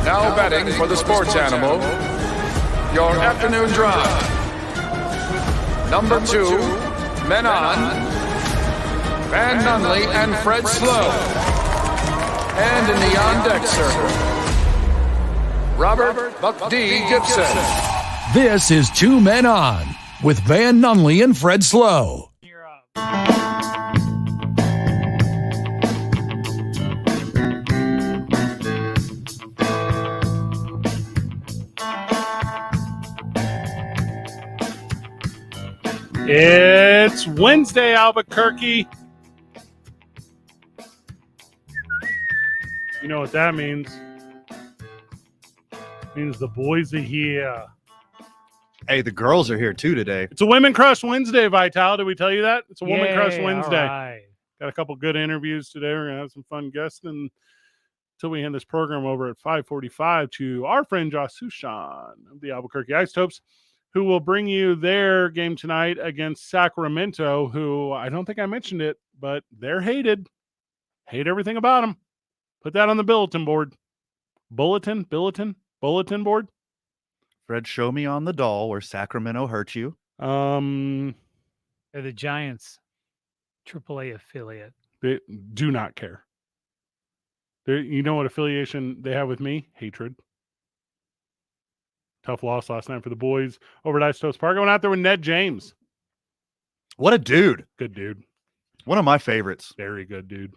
Now betting for the sports animal, your afternoon drive. Number 2, men on, Van Nunley and Fred Slow. And in the on-deck circle, Robert Buck D. Gibson. This is Two Men On with Van Nunley and Fred Slow. It's Wednesday, Albuquerque. You know what that means? It means the boys are here. Hey, the girls are here too today. It's a Women Crush Wednesday, Vital. Did we tell you that? It's a Woman Crush Wednesday. All right. Got a couple good interviews today. We're going to have some fun guests until we hand this program over at 5:45 to our friend Josh Sushan of the Albuquerque Isotopes, who will bring you their game tonight against Sacramento, who I don't think I mentioned it, but they're hated. Hate everything about them. Put that on the bulletin board. Bulletin board. Fred, show me on the doll where Sacramento hurt you. They're the Giants' AAA affiliate. They do not care. You know what affiliation they have with me? Hatred. Tough loss last night for the boys over at Isotopes Park. I went out there with Ned James. What a dude. Good dude. One of my favorites. Very good dude.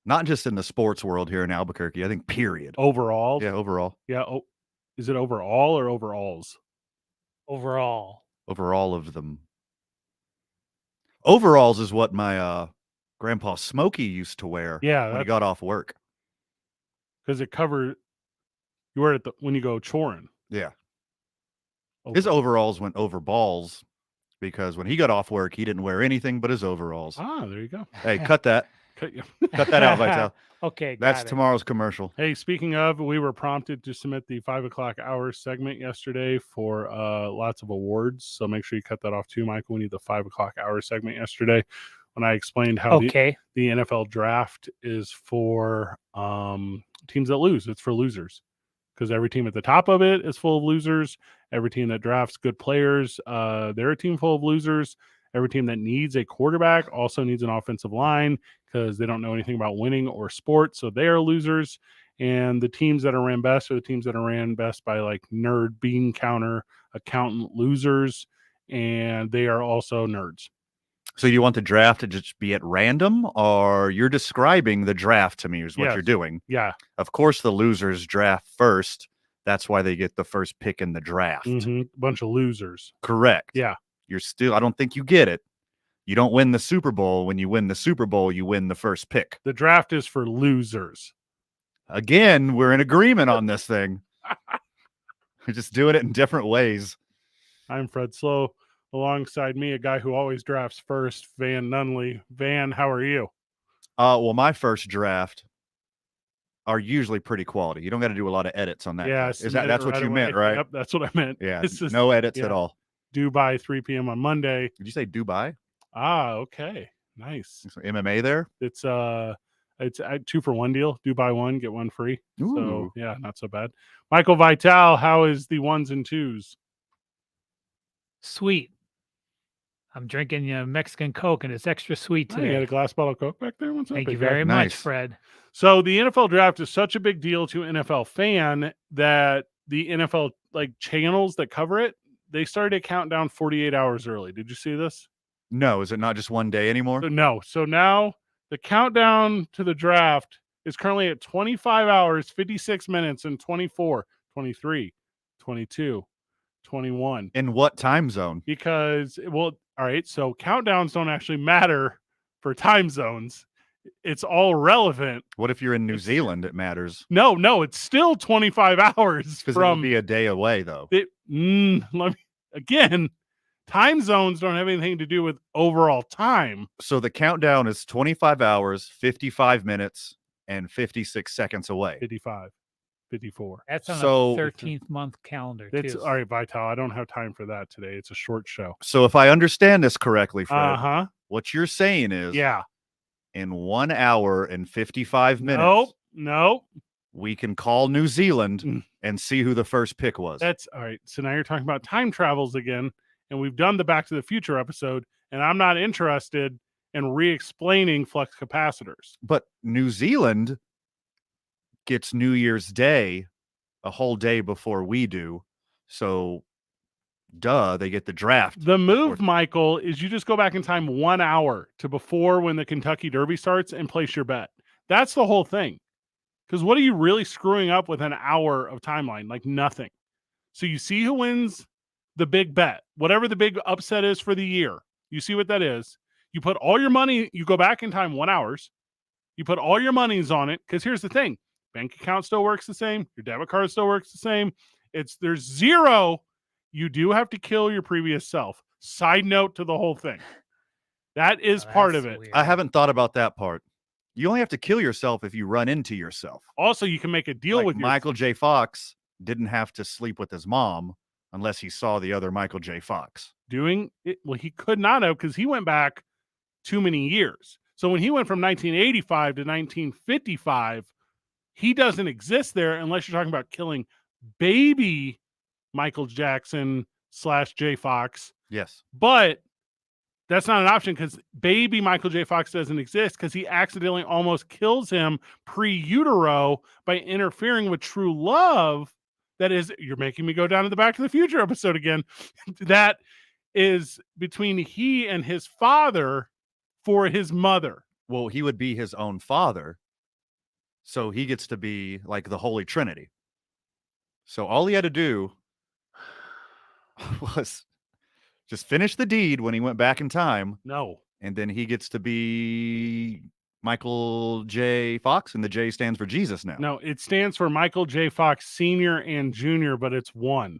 Not just in the sports world here in Albuquerque, I think period. Overall? Yeah, overall. Yeah. Oh, is it overall or overalls? Overall. Over all of them. Overalls is what my grandpa Smokey used to wear when he got off work. Because it covers, you wear it when you go choring. Yeah. Okay. His overalls went over balls because when he got off work, he didn't wear anything but his overalls. Ah, there you go. Hey, cut that. Cut that out, Vital. Okay, That's tomorrow's commercial. Hey, speaking of, we were prompted to submit the 5 o'clock hour segment yesterday for lots of awards. So make sure you cut that off too, Michael. We need the 5 o'clock hour segment yesterday when I explained how the NFL draft is for teams that lose. It's for losers because every team at the top of it is full of losers. Every team that drafts good players, they're a team full of losers. Every team that needs a quarterback also needs an offensive line because they don't know anything about winning or sports, so they are losers. And the teams that are ran best are the teams that are ran best by like nerd, bean counter, accountant losers, and they are also nerds. So you want the draft to just be at random, or you're describing the draft to me is what you're doing? Yeah. Of course, the losers draft first. That's why they get the first pick in the draft. Bunch of losers. Correct. Yeah. I don't think you get it. You don't win the Super Bowl. When you win the Super Bowl, you win the first pick. The draft is for losers. Again, we're in agreement on this thing. We're just doing it in different ways. I'm Fred Slow. Alongside me, a guy who always drafts first, Van Nunley. Van, how are you? Well, my first draft are usually pretty quality. You don't got to do a lot of edits on that. Yeah, that's what you meant, right? Yep, that's what I meant. Yeah, no edits at all. Due by 3 p.m. on Monday. Did you say Dubai? Ah, okay. Nice. Some MMA there? It's a 2-for-1 deal. Do buy one, get one free. Ooh. So yeah, not so bad. Michael Vital, how is the 1s and 2s? Sweet. I'm drinking Mexican Coke and it's extra sweet today. You got a glass bottle of Coke back there? What's up? Thank you very much, Fred. So the NFL draft is such a big deal to an NFL fan that the NFL channels that cover it, they started to count down 48 hours early. Did you see this? No. Is it not just one day anymore? No. So now the countdown to the draft is currently at 25 hours, 56 minutes, and 24, 23, 22, 21. In what time zone? Because, all right, so countdowns don't actually matter for time zones. It's all relevant. What if you're in New Zealand? It matters. No, it's still 25 hours because it'll be a day away, though. Again, time zones don't have anything to do with overall time. So the countdown is 25 hours, 55 minutes, and 56 seconds away. 55, 54. That's on a 13th month calendar, too. All right, Vital, I don't have time for that today. It's a short show. So if I understand this correctly, Fred, what you're saying is, yeah, in 1 hour and 55 minutes. Nope. we can call New Zealand Mm. and see who the first pick was. That's all right. So now you're talking about time travels again, and we've done the Back to the Future episode, and I'm not interested in re-explaining flux capacitors. But New Zealand gets New Year's Day a whole day before we do. So, they get the draft. The move, before. Michael, is you just go back in time 1 hour to before when the Kentucky Derby starts and place your bet. That's the whole thing. Because what are you really screwing up with an hour of timeline? Like nothing. So you see who wins the big bet, whatever the big upset is for the year. You see what that is. You put all your money, you go back in time 1 hour. You put all your monies on it. Because here's the thing. Bank account still works the same. Your debit card still works the same. There's zero. You do have to kill your previous self. Side note to the whole thing. That is part of it. Weird. I haven't thought about that part. You only have to kill yourself if you run into yourself. Also, you can make a deal with Michael J. Fox didn't have to sleep with his mom unless he saw the other Michael J. Fox. doing it. Well, he could not have because he went back too many years. So when he went from 1985 to 1955, he doesn't exist there unless you're talking about killing baby Michael Jackson / J. Fox. Yes. But that's not an option because baby Michael J. Fox doesn't exist because he accidentally almost kills him pre-utero by interfering with true love. That is, you're making me go down to the Back to the Future episode again. That is between he and his father for his mother. Well, he would be his own father. So he gets to be like the Holy Trinity. So all he had to do was just finish the deed when he went back in time. No. And then he gets to be Michael J. Fox, and the J stands for Jesus now. No, it stands for Michael J. Fox Sr. and Jr., but it's one.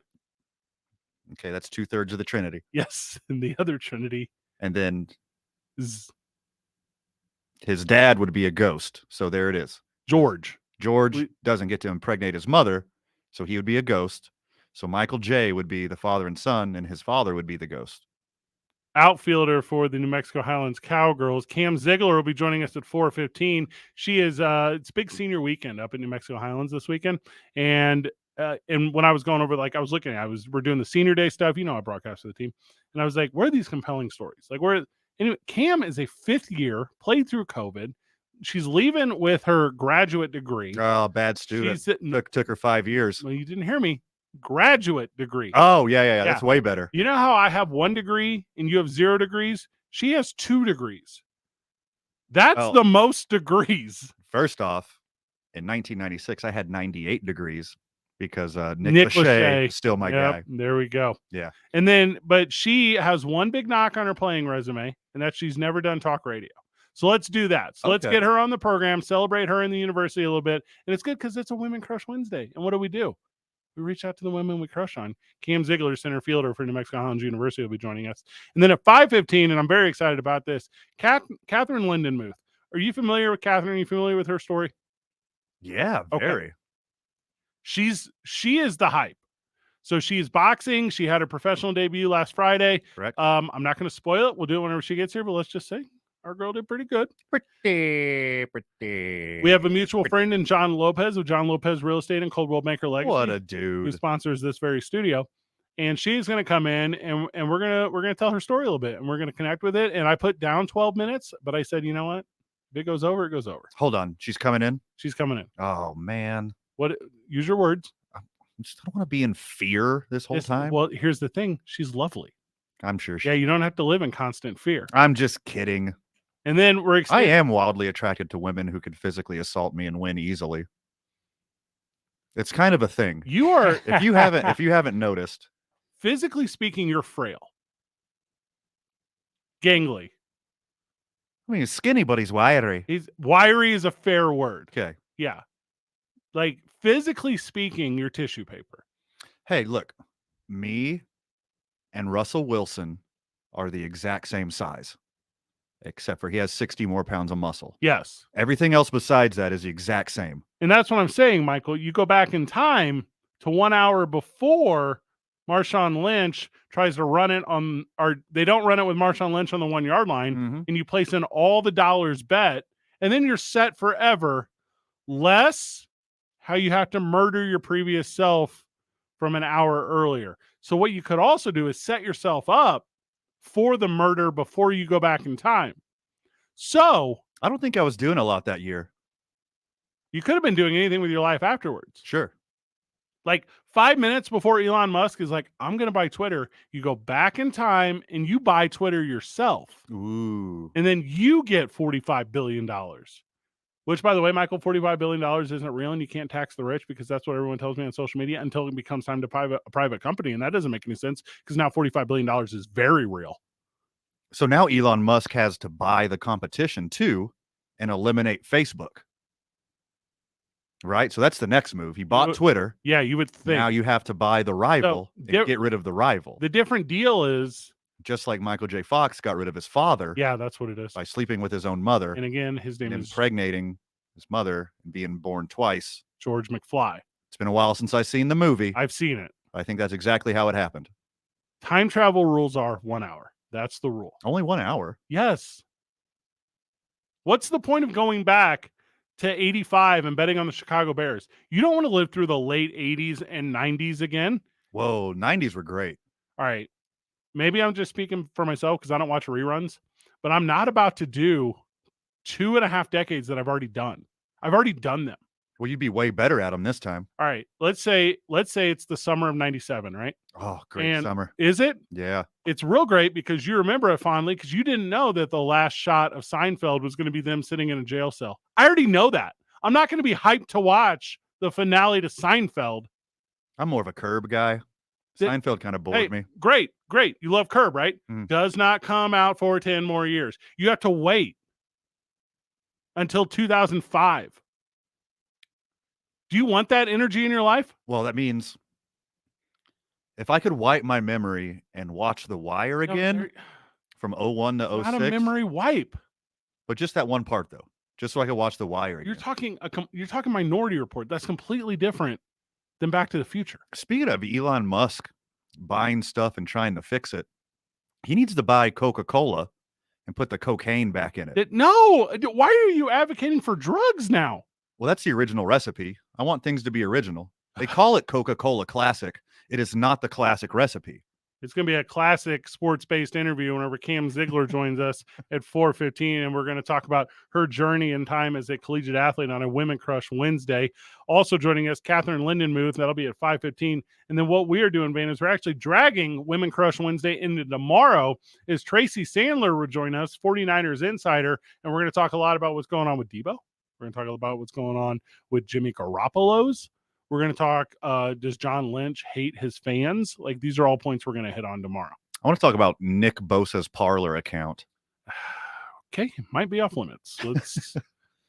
Okay, that's 2/3 of the Trinity. Yes, and the other Trinity And then is his dad would be a ghost. So there it is. George. George doesn't get to impregnate his mother, so he would be a ghost. So Michael J. would be the father and son, and his father would be the ghost. Outfielder for the New Mexico Highlands Cowgirls. Cam Ziegler will be joining us at 4:15. She is it's big senior weekend up in New Mexico Highlands this weekend. And when I was going over, like I was looking at, we're doing the senior day stuff. You know, I broadcast for the team. And I was like, where are these compelling stories? Like anyway, Cam is a 5th year, played through COVID. She's leaving with her graduate degree. Oh, bad student. Took her 5 years. Well, you didn't hear me. Graduate degree. Oh, yeah. That's way better. You know how I have 1 degree and you have 0 degrees? She has 2 degrees. That's the most degrees. First off, in 1996, I had 98 degrees because Nick Lachey is still my guy. There we go. Yeah. And then, but she has 1 big knock on her playing resume, and that she's never done talk radio. So let's do that. So let's get her on the program, celebrate her in the university a little bit. And it's good because it's a Women Crush Wednesday. And what do? We reach out to the women we crush on. Cam Ziegler, center fielder for New Mexico Highlands University, will be joining us. And then at 5:15, and I'm very excited about this, Katherine Lindenmuth. Are you familiar with Katherine? Are you familiar with her story? Yeah, very. Okay. She is the hype. So she's boxing. She had her professional debut last Friday. Correct. I'm not going to spoil it. We'll do it whenever she gets here, but let's just say our girl did pretty good. Pretty. We have a mutual friend in John Lopez of John Lopez Real Estate and Coldwell Banker Legacy. What a Who dude. sponsors this very studio. And she's going to come in and we're going to tell her story a little bit and we're going to connect with it. And I put down 12 minutes, but I said, you know what? If it goes over, it goes over. Hold on. She's coming in? She's coming in. Oh, man. Use your words. I just don't want to be in fear this whole time. Well, here's the thing. She's lovely. I'm sure Yeah, you don't have to live in constant fear. I'm just kidding. And then I am wildly attracted to women who could physically assault me and win easily. It's kind of a thing. You are if you haven't noticed. Physically speaking, you're frail. Gangly. I mean, skinny, but he's wiry. Wiry is a fair word. Okay. Yeah. Like physically speaking, you're tissue paper. Hey, look, me and Russell Wilson are the exact same size, except for he has 60 more pounds of muscle. Yes. Everything else besides that is the exact same. And that's what I'm saying, Michael. You go back in time to 1 hour before Marshawn Lynch tries to run it on, or they don't run it with Marshawn Lynch on the 1 yard line, and you place in all the dollars bet, and then you're set forever. Les how you have to murder your previous self from an hour earlier. So what you could also do is set yourself up for the murder before you go back in time. So I don't think I was doing a lot that year. you could have been doing anything with your life afterwards. Sure. Like 5 minutes before Elon Musk is like, I'm going to buy Twitter, you go back in time and you buy Twitter yourself. Ooh. And then you get $45 billion. Which, by the way, Michael, $45 billion isn't real, and you can't tax the rich because that's what everyone tells me on social media until it becomes time to a private company. And that doesn't make any sense because now $45 billion is very real. So now Elon Musk has to buy the competition too and eliminate Facebook. Right? So that's the next move. He bought Twitter. Yeah, you would think. Now you have to buy the rival and get rid of the rival. The different deal is... Just like Michael J. Fox got rid of his father. Yeah, that's what it is. By sleeping with his own mother. And again, his name is... impregnating his mother and being born twice. George McFly. It's been a while since I've seen the movie. I've seen it. I think that's exactly how it happened. Time travel rules are 1 hour. That's the rule. Only 1 hour? Yes. What's the point of going back to 85 and betting on the Chicago Bears? You don't want to live through the late 80s and 90s again. Whoa, 90s were great. All right. Maybe I'm just speaking for myself because I don't watch reruns, but I'm not about to do 2.5 decades that I've already done. I've already done them. Well, you'd be way better at them this time. All right. Let's say it's the summer of 97, right? Oh, great summer. Is it? Yeah. It's real great because you remember it fondly because you didn't know that the last shot of Seinfeld was going to be them sitting in a jail cell. I already know that. I'm not going to be hyped to watch the finale to Seinfeld. I'm more of a Curb guy. Seinfeld kind of bored me. Great. You love Curb, right? Does not come out for 10 more years. You have to wait until 2005. Do you want that energy in your life? Well, that means if I could wipe my memory and watch The Wire again from 01 to 06. Not a memory wipe. But just that one part, though. Just so I could watch The Wire again. You're talking Minority Report. That's completely different than Back to the Future. Speaking of Elon Musk buying stuff and trying to fix it, he needs to buy Coca-Cola and put the cocaine back in it. No! Why are you advocating for drugs now? Well, that's the original recipe. I want things to be original. They call it Coca-Cola Classic. It is not the classic recipe. It's going to be a classic sports-based interview whenever Cam Ziegler joins us at 4:15, and we're going to talk about her journey in time as a collegiate athlete on a Women Crush Wednesday. Also joining us, Katherine Lindenmuth. That'll be at 5:15. And then what we are doing, Van, is we're actually dragging Women Crush Wednesday into tomorrow. Is Tracy Sandler will join us, 49ers insider, and we're going to talk a lot about what's going on with Debo. We're going to talk about what's going on with Jimmy Garoppolo's. We're going to talk, does John Lynch hate his fans? Like, these are all points we're going to hit on tomorrow. I want to talk about Nick Bosa's Parler account. Okay, might be off limits. Let's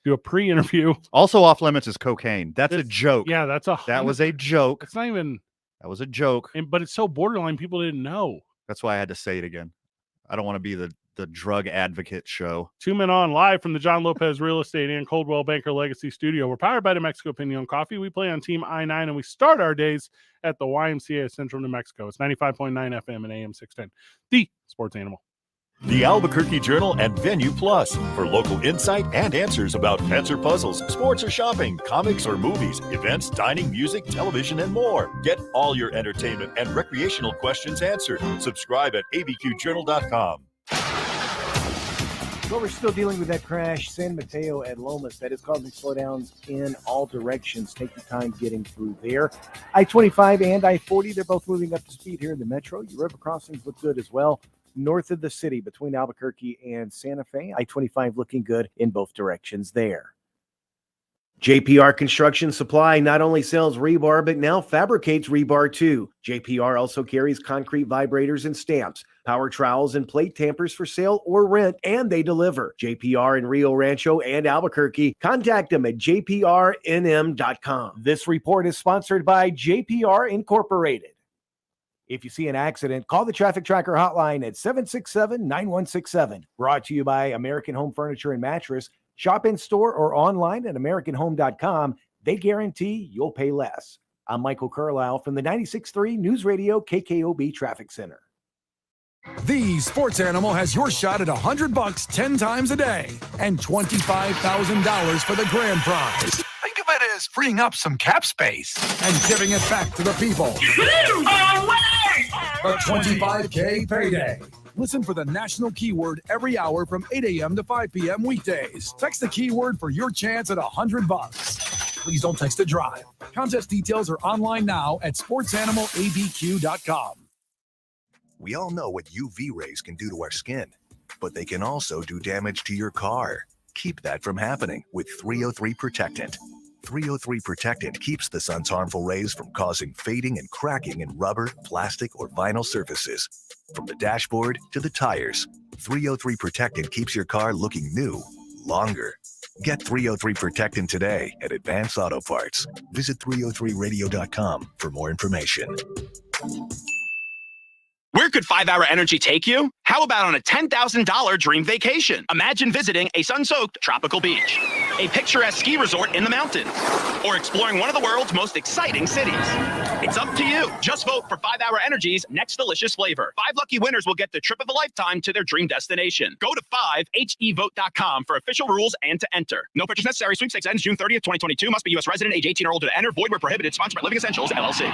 do a pre-interview. Also off limits is cocaine. That's a joke. Yeah, that was a joke. It's not even. That was a joke. But it's so borderline, people didn't know. That's why I had to say it again. I don't want to be the drug advocate show. 2 Men On live from the John Lopez Real Estate and Coldwell Banker Legacy Studio. We're powered by New Mexico Pinon Coffee. We play on Team I-9 and we start our days at the YMCA of Central New Mexico. It's 95.9 FM and AM 610. The Sports Animal. The Albuquerque Journal and Venue Plus for local insight and answers about pets or puzzles, sports or shopping, comics or movies, events, dining, music, television, and more. Get all your entertainment and recreational questions answered. Subscribe at abqjournal.com. Well, we're still dealing with that crash, San Mateo at Lomas, that is causing slowdowns in all directions. Take your time getting through there. I-25 and I-40, they're both moving up to speed here in the metro. Your river crossings look good as well. North of the city between Albuquerque and Santa Fe, I-25 looking good in both directions there. JPR Construction Supply not only sells rebar, but now fabricates rebar too. JPR also carries concrete vibrators and stamps, power trowels and plate tampers for sale or rent, and they deliver. JPR in Rio Rancho and Albuquerque. Contact them at jprnm.com. This report is sponsored by JPR Incorporated. If you see an accident, call the Traffic Tracker hotline at 767-9167. Brought to you by American Home Furniture and Mattress. Shop in store or online at AmericanHome.com. They guarantee you'll pay less. I'm Michael Carlisle from the 96.3 News Radio KKOB Traffic Center. The Sports Animal has your shot at $100 10 times a day and $25,000 for the grand prize. Think of it as is freeing up some cap space and giving it back to the people. The 25K payday. Listen for the national keyword every hour from 8 a.m. to 5 p.m. weekdays. Text the keyword for your chance at $100. Please don't text to drive. Contest details are online now at sportsanimалabq.com. We all know what UV rays can do to our skin, but they can also do damage to your car. Keep that from happening with 303 Protectant. 303 Protectant keeps the sun's harmful rays from causing fading and cracking in rubber, plastic, or vinyl surfaces. From the dashboard to the tires, 303 Protectant keeps your car looking new longer. Get 303 Protectant today at Advanced Auto Parts. Visit 303radio.com for more information. Where could 5 Hour Energy take you? How about on a $10,000 dream vacation? Imagine visiting a sun-soaked tropical beach, a picturesque ski resort in the mountains, or exploring one of the world's most exciting cities. It's up to you. Just vote for 5 Hour Energy's next delicious flavor. 5 lucky winners will get the trip of a lifetime to their dream destination. Go to 5hevote.com for official rules and to enter. No purchase necessary. Sweepstakes ends June 30th, 2022. Must be U.S. resident, age 18 or older to enter. Void where prohibited. Sponsored by Living Essentials, LLC.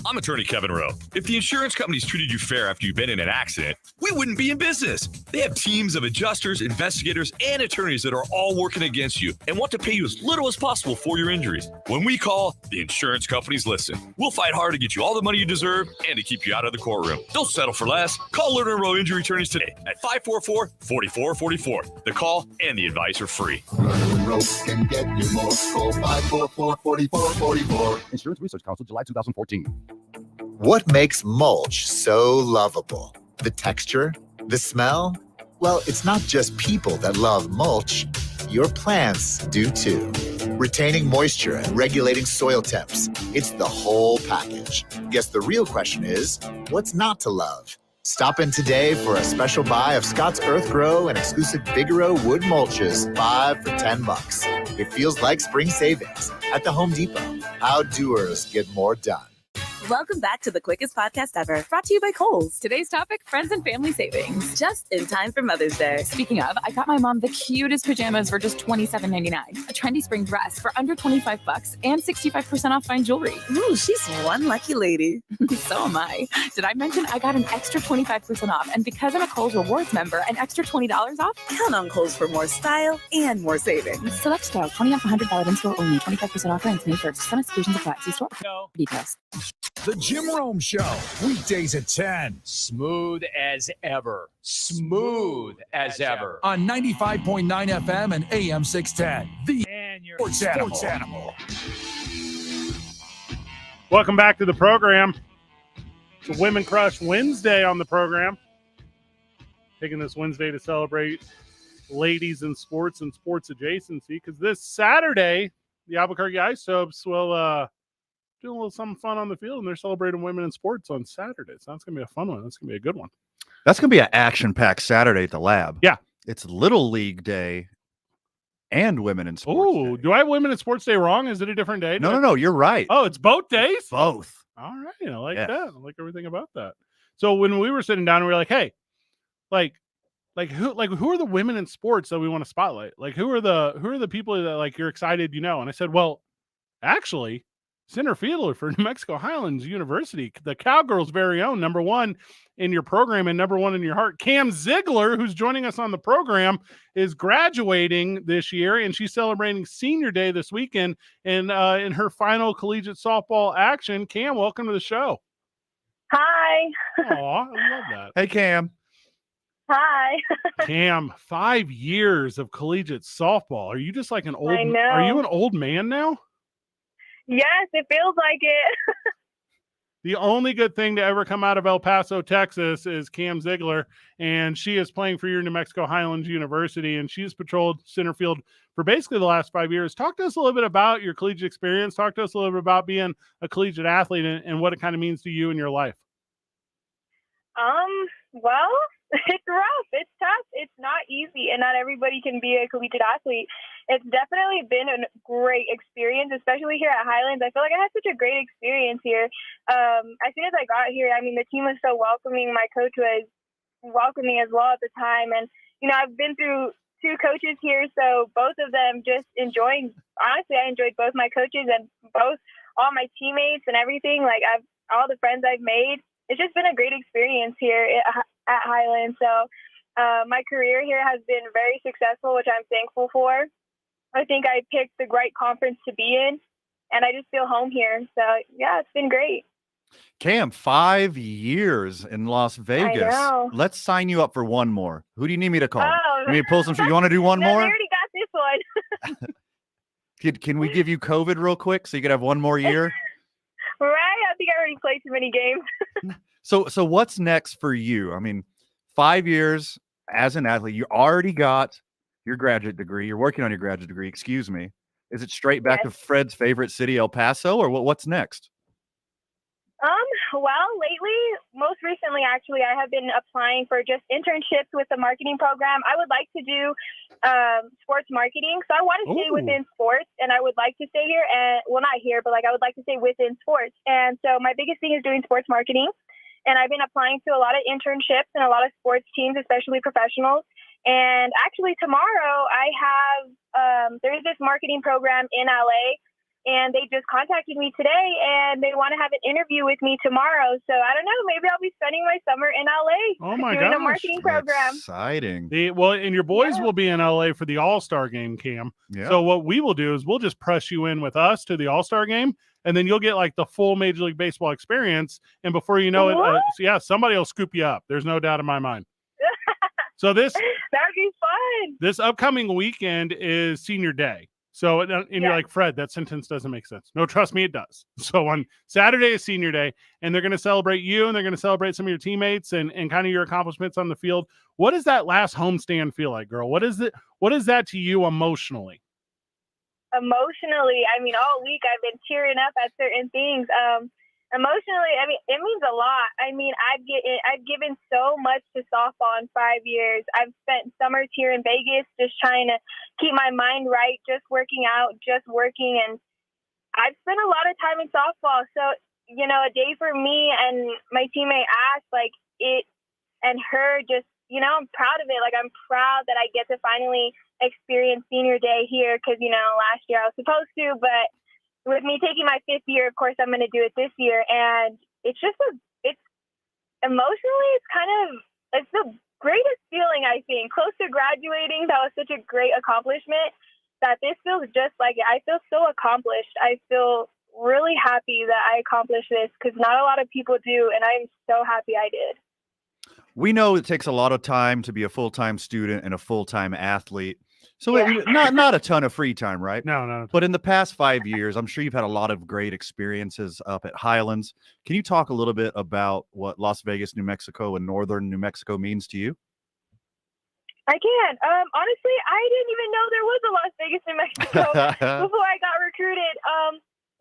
I'm attorney Kevin Rowe. If the insurance companies treated you fair after you've been in an accident, we wouldn't be in business. They have teams of adjusters, investigators, and attorneys that are all working against you and want to pay you as little as possible for your injuries. When we call, the insurance companies listen. We'll fight hard to get you all the money you deserve and to keep you out of the courtroom. Don't settle for less. Call Lerner Rowe Injury Attorneys today at 544-4444. The call and the advice are free. Lerner Rowe can get you more. Call 544-4444. Insurance Research Council, July 2014. What makes mulch so lovable? The texture? The smell? Well, it's not just people that love mulch. Your plants do too. Retaining moisture and regulating soil temps. It's the whole package. Guess the real question is, what's not to love? Stop in today for a special buy of Scott's Earth Grow and exclusive Bigero wood mulches, 5 for $10. It feels like spring savings at the Home Depot. How doers get more done. Welcome back to the quickest podcast ever, brought to you by Kohl's. Today's topic, friends and family savings. Just in time for Mother's Day. Speaking of, I got my mom the cutest pajamas for just $27.99. A trendy spring dress for under $25 and 65% off fine jewelry. Ooh, she's one lucky lady. So am I. Did I mention I got an extra 25% off? And because I'm a Kohl's Rewards member, an extra $20 off? Count on Kohl's for more style and more savings. Select style, 20 off $100 in-store only. 25% off rents May 1st. Some exclusions apply. See store for details. The Jim Rome Show, weekdays at 10. Smooth as ever. Smooth as ever. On 95.9 FM and AM 610. The Sports Animal. Welcome back to the program. It's a Women Crush Wednesday on the program. Taking this Wednesday to celebrate ladies in sports and sports adjacency, because this Saturday, the Albuquerque Ice Soaps will do a little something fun on the field, and they're celebrating women in sports on Saturday. So that's going to be a fun one. That's going to be a good one. That's going to be an action-packed Saturday at the lab. Yeah. It's Little League Day and Women in Sports Ooh, Day. do I have Women in Sports Day wrong? Is it a different day? No, you're right. Oh, it's both days? Both. All right. I like that. I like everything about that. So when we were sitting down, we were like, hey, who are the women in sports that we want to spotlight? Like, who are the people that, like, you're excited, you know? And I said, well, actually, center fielder for New Mexico Highlands University, the Cowgirls' very own, number one in your program and number one in your heart. Cam Ziegler, who's joining us on the program, is graduating this year, and she's celebrating Senior Day this weekend. And in her final collegiate softball action, Cam, welcome to the show. Hi. Aw, I love that. Hey, Cam. Hi. Cam, 5 years of collegiate softball. Are you just like an old? I know. Are you an old man now? Yes, it feels like it. The only good thing to ever come out of El Paso, Texas is Cam Ziegler, and she is playing for your New Mexico Highlands University, and she's patrolled center field for basically the last 5 years. Talk to us a little bit about your collegiate experience. Talk to us a little bit about being a collegiate athlete and what it kind of means to you in your life. Well, it's rough. It's tough. It's not easy, and not everybody can be a collegiate athlete. It's definitely been a great experience, especially here at Highlands. I feel like I had such a great experience here. As soon as I got here, I mean, the team was so welcoming. My coach was welcoming as well at the time. And, you know, I've been through two coaches here, so both of them just honestly, I enjoyed both my coaches and all my teammates and everything. Like, all the friends I've made. It's just been a great experience here at Highland. So my career here has been very successful, which I'm thankful for. I think I picked the right conference to be in, and I just feel home here. So, yeah, it's been great. Cam, 5 years in Las Vegas. know. Let's sign you up for one more. Who do you need me to call? Oh. You need me to pull some? You want to do one No, more? we already got this one. Can we give you COVID real quick so you could have one more year? Right? I think I already played too many games. So what's next for you? I mean, 5 years as an athlete, you already got your graduate degree. You're working on your graduate degree. Excuse me. Is it straight back to Fred's favorite city, El Paso, or what's next? Well, lately, most recently, actually, I have been applying for just internships with the marketing program. I would like to do sports marketing. So I want to stay within sports, and I would like to stay here not here, but I would like to stay within sports. And so my biggest thing is doing sports marketing. And I've been applying to a lot of internships and a lot of sports teams, especially professionals. And actually tomorrow I have, there's this marketing program in LA, and they just contacted me today and they want to have an interview with me tomorrow. So I don't know, maybe I'll be spending my summer in LA doing a marketing program. Exciting. And your boys will be in LA for the All-Star game, Cam. Yeah. So what we will do is we'll just press you in with us to the All-Star game, and then you'll get the full Major League Baseball experience. And before you know it, somebody will scoop you up. There's no doubt in my mind. So that'd be fun. This upcoming weekend is senior day. So, and you're like, Fred, that sentence doesn't make sense. No, trust me, it does. So on Saturday is senior day, and they're going to celebrate you, and they're going to celebrate some of your teammates and kind of your accomplishments on the field. What does that last homestand feel like, girl? What is that to you emotionally? Emotionally, I mean, all week I've been tearing up at certain things. Emotionally, I mean, it means a lot. I mean, I've given so much to softball in 5 years. I've spent summers here in Vegas just trying to keep my mind right, just working out, just working. And I've spent a lot of time in softball. So, a day for me and my teammate Ash, it and her just, I'm proud of it. I'm proud that I get to finally experience senior day here because, last year I was supposed to, but with me taking my 5th year, of course, I'm going to do it this year. And it's just it's emotionally, it's the greatest feeling, I think. Close to graduating, that was such a great accomplishment that this feels just like it. I feel so accomplished. I feel really happy that I accomplished this because not a lot of people do. And I'm so happy I did. We know it takes a lot of time to be a full-time student and a full-time athlete. So not a ton of free time, right? No. But in the past 5 years, I'm sure you've had a lot of great experiences up at Highlands. Can you talk a little bit about what Las Vegas, New Mexico, and northern New Mexico means to you? I can. Honestly, I didn't even know there was a Las Vegas, New Mexico before I got recruited.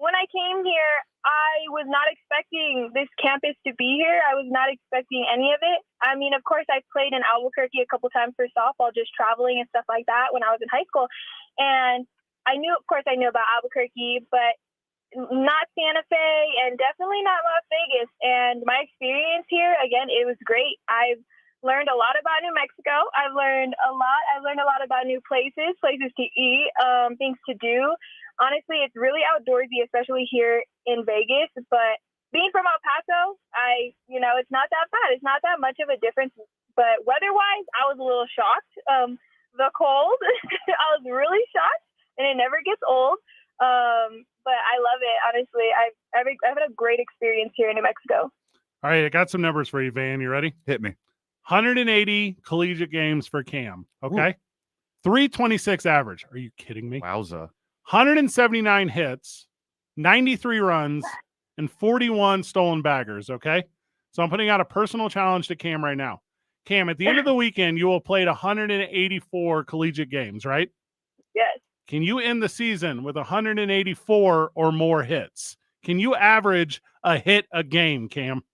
When I came here, I was not expecting this campus to be here. I was not expecting any of it. I mean, of course, I played in Albuquerque a couple times for softball, just traveling and stuff like that when I was in high school. And I knew about Albuquerque, but not Santa Fe and definitely not Las Vegas. And my experience here, again, it was great. I've learned a lot about New Mexico. I've learned a lot about new places to eat, things to do. Honestly, it's really outdoorsy, especially here in Vegas. But being from El Paso, it's not that bad. It's not that much of a difference. But weather-wise, I was a little shocked. The cold, I was really shocked, and it never gets old. But I love it. Honestly, I've had a great experience here in New Mexico. All right, I got some numbers for you, Van. You ready? Hit me. 180 collegiate games for Cam. Okay. Ooh. 326 average. Are you kidding me? Wowza. 179 hits, 93 runs, and 41 stolen baggers. Okay. So I'm putting out a personal challenge to Cam right now. Cam, at the end of the weekend, you will have played 184 collegiate games, right? Yes. Can you end the season with 184 or more hits? Can you average a hit a game, Cam?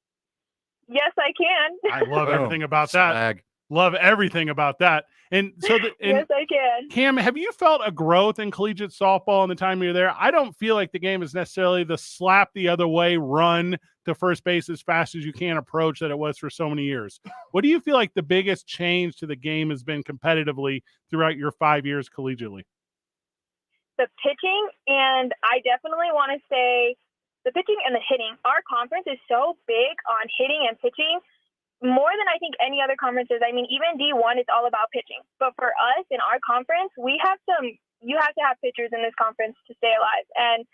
Yes, I can. I love everything about that. Love everything about that. And so, yes, I can. Cam, have you felt a growth in collegiate softball in the time you're there? I don't feel like the game is necessarily the slap the other way, run to first base as fast as you can approach that it was for so many years. What do you feel like the biggest change to the game has been competitively throughout your 5 years collegiately? The pitching, and I definitely want to say the pitching and the hitting. Our conference is so big on hitting and pitching, more than I think any other conferences. I mean, even D1 is all about pitching. But for us in our conference, you have to have pitchers in this conference to stay alive. And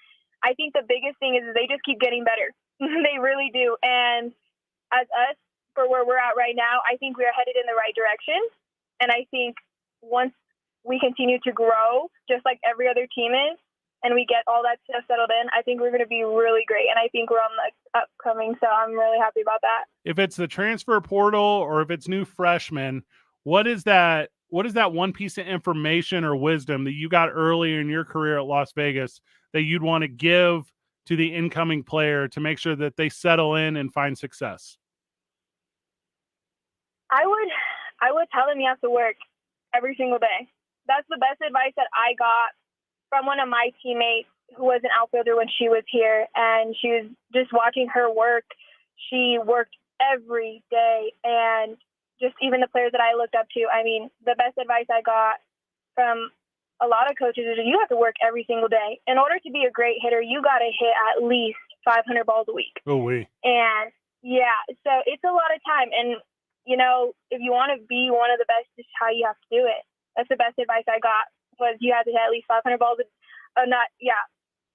I think the biggest thing is they just keep getting better. They really do. And as us, for where we're at right now, I think we are headed in the right direction. And I think once we continue to grow, just like every other team is, and we get all that stuff settled in, I think we're going to be really great. And I think we're on the upcoming, so I'm really happy about that. If it's the transfer portal or if it's new freshmen, what is that one piece of information or wisdom that you got earlier in your career at Las Vegas that you'd want to give to the incoming player to make sure that they settle in and find success? I would tell them you have to work every single day. That's the best advice that I got from one of my teammates who was an outfielder when she was here, and she was just watching her work. She worked every day, and just even the players that I looked up to. I mean, the best advice I got from a lot of coaches is you have to work every single day. In order to be a great hitter, you got to hit at least 500 balls a week. Oh, we. And yeah, so it's a lot of time. And, you know, if you want to be one of the best, this is how you have to do it. That's the best advice I got, was you have to hit at least 500 balls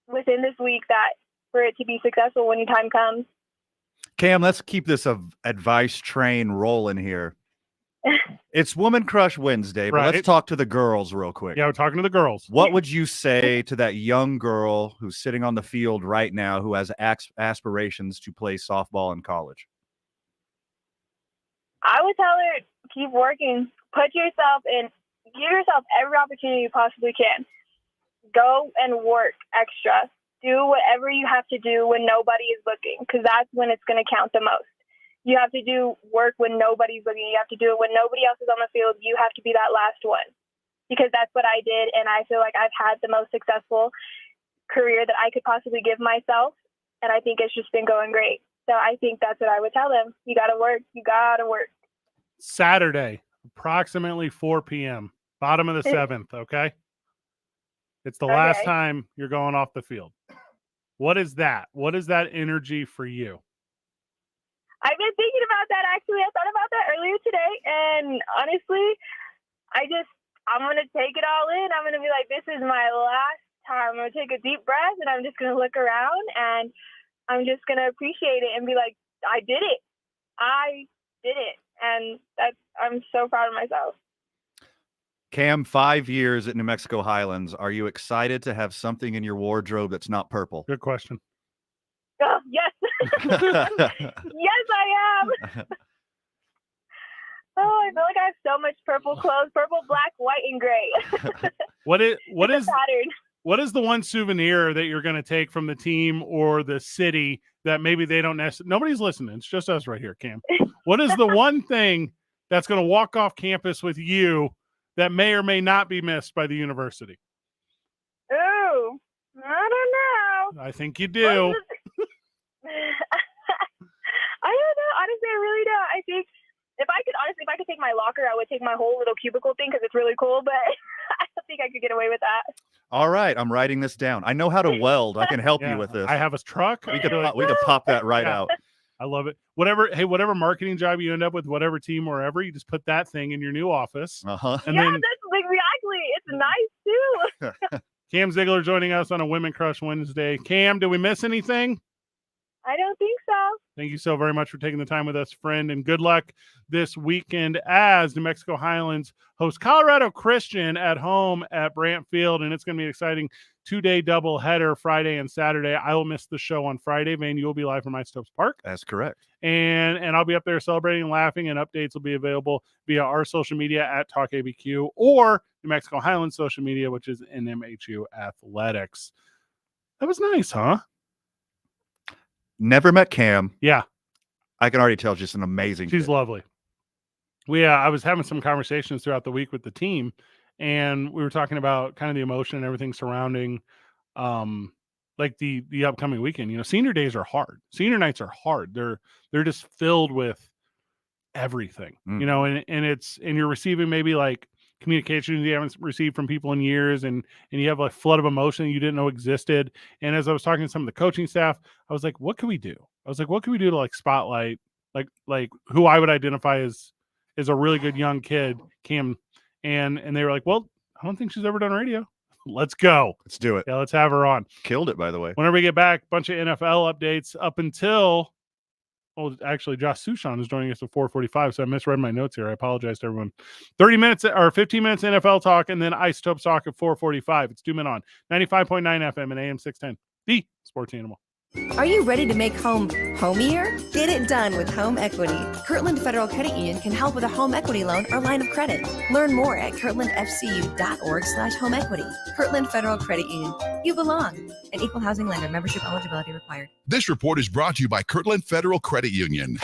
within this week, that for it to be successful when your time comes. Cam, let's keep this advice train rolling here. It's Woman Crush Wednesday, but let's talk to the girls real quick. Yeah, we're talking to the girls. What would you say to that young girl who's sitting on the field right now who has aspirations to play softball in college? I would tell her, keep working. Put yourself in. Give yourself every opportunity you possibly can. Go and work extra. Do whatever you have to do when nobody is looking, because that's when it's going to count the most. You have to do work when nobody's looking. You have to do it when nobody else is on the field. You have to be that last one, because that's what I did, and I feel like I've had the most successful career that I could possibly give myself, and I think it's just been going great. So I think that's what I would tell them. You got to work. You got to work. Saturday, approximately 4 p.m., bottom of the 7th, okay? It's the last time you're going off the field. What is that? What is that energy for you? I've been thinking about that, actually. I thought about that earlier today, and honestly, I'm going to take it all in. I'm going to be like, this is my last time. I'm going to take a deep breath, and I'm just going to look around, and I'm just going to appreciate it and be like, I did it. I did it. And I'm so proud of myself. Cam, 5 years at New Mexico Highlands. Are you excited to have something in your wardrobe that's not purple? Good question. Oh, yes. Yes, I am. Oh, I feel like I have so much purple clothes: purple, black, white, and gray. What is pattern? What is the one souvenir that you're going to take from the team or the city that maybe they don't necessarily? Nobody's listening. It's just us right here, Cam. What is the one thing that's going to walk off campus with you that may or may not be missed by the university? Ooh, I don't know. I think you do. I don't know. Honestly, I really don't. I think if I could take my locker, I would take my whole little cubicle thing because it's really cool, but I don't think I could get away with that. All right, I'm writing this down. I know how to weld. I can help you with this. I have a truck. We could pop that right out. I love it. Whatever marketing job you end up with, whatever team, wherever, you just put that thing in your new office. Uh-huh. And yeah, then that's exactly. It's nice too. Cam Ziegler joining us on a Women Crush Wednesday. Cam, did we miss anything? I don't think so. Thank you so very much for taking the time with us, friend, and good luck this weekend as New Mexico Highlands host Colorado Christian at home at Brant Field, and it's going to be an exciting 2-day doubleheader, Friday and Saturday. I will miss the show on Friday. Van, you will be live from Stopes Park. That's correct. And I'll be up there celebrating and laughing, and updates will be available via our social media at TalkABQ or New Mexico Highlands social media, which is NMHU Athletics. That was nice, huh? Never met Cam. Yeah. I can already tell she's an amazing She's kid. lovely. I was having some conversations throughout the week with the team, and we were talking about kind of the emotion and everything surrounding like the upcoming weekend. You know, senior days are hard. Senior nights are hard. They're just filled with everything, you know, and you're receiving maybe like communication you haven't received from people in years, and you have a flood of emotion you didn't know existed. And as I was talking to some of the coaching staff, I was like, what can we do? I was like, what can we do to like spotlight like who I would identify as a really good young kid, Cam, and they were like, well, I don't think she's ever done radio. Let's go. Let's do it. Yeah, let's have her on. Killed it, by the way. Whenever we get back, bunch of NFL updates up until, well, actually, Josh Sushan is joining us at 4:45, so I misread my notes here. I apologize to everyone. 30 minutes or 15 minutes NFL talk, and then Isotope talk at 4:45. It's 2 Men On 95.9 FM and AM 610, the Sports Animal. Are you ready to make home homier? Get it done with Home Equity. Kirtland Federal Credit Union can help with a home equity loan or line of credit. Learn more at kirtlandfcu.org/homeequity. Kirtland Federal Credit Union. You belong. An equal housing lender. Membership eligibility required. This report is brought to you by Kirtland Federal Credit Union.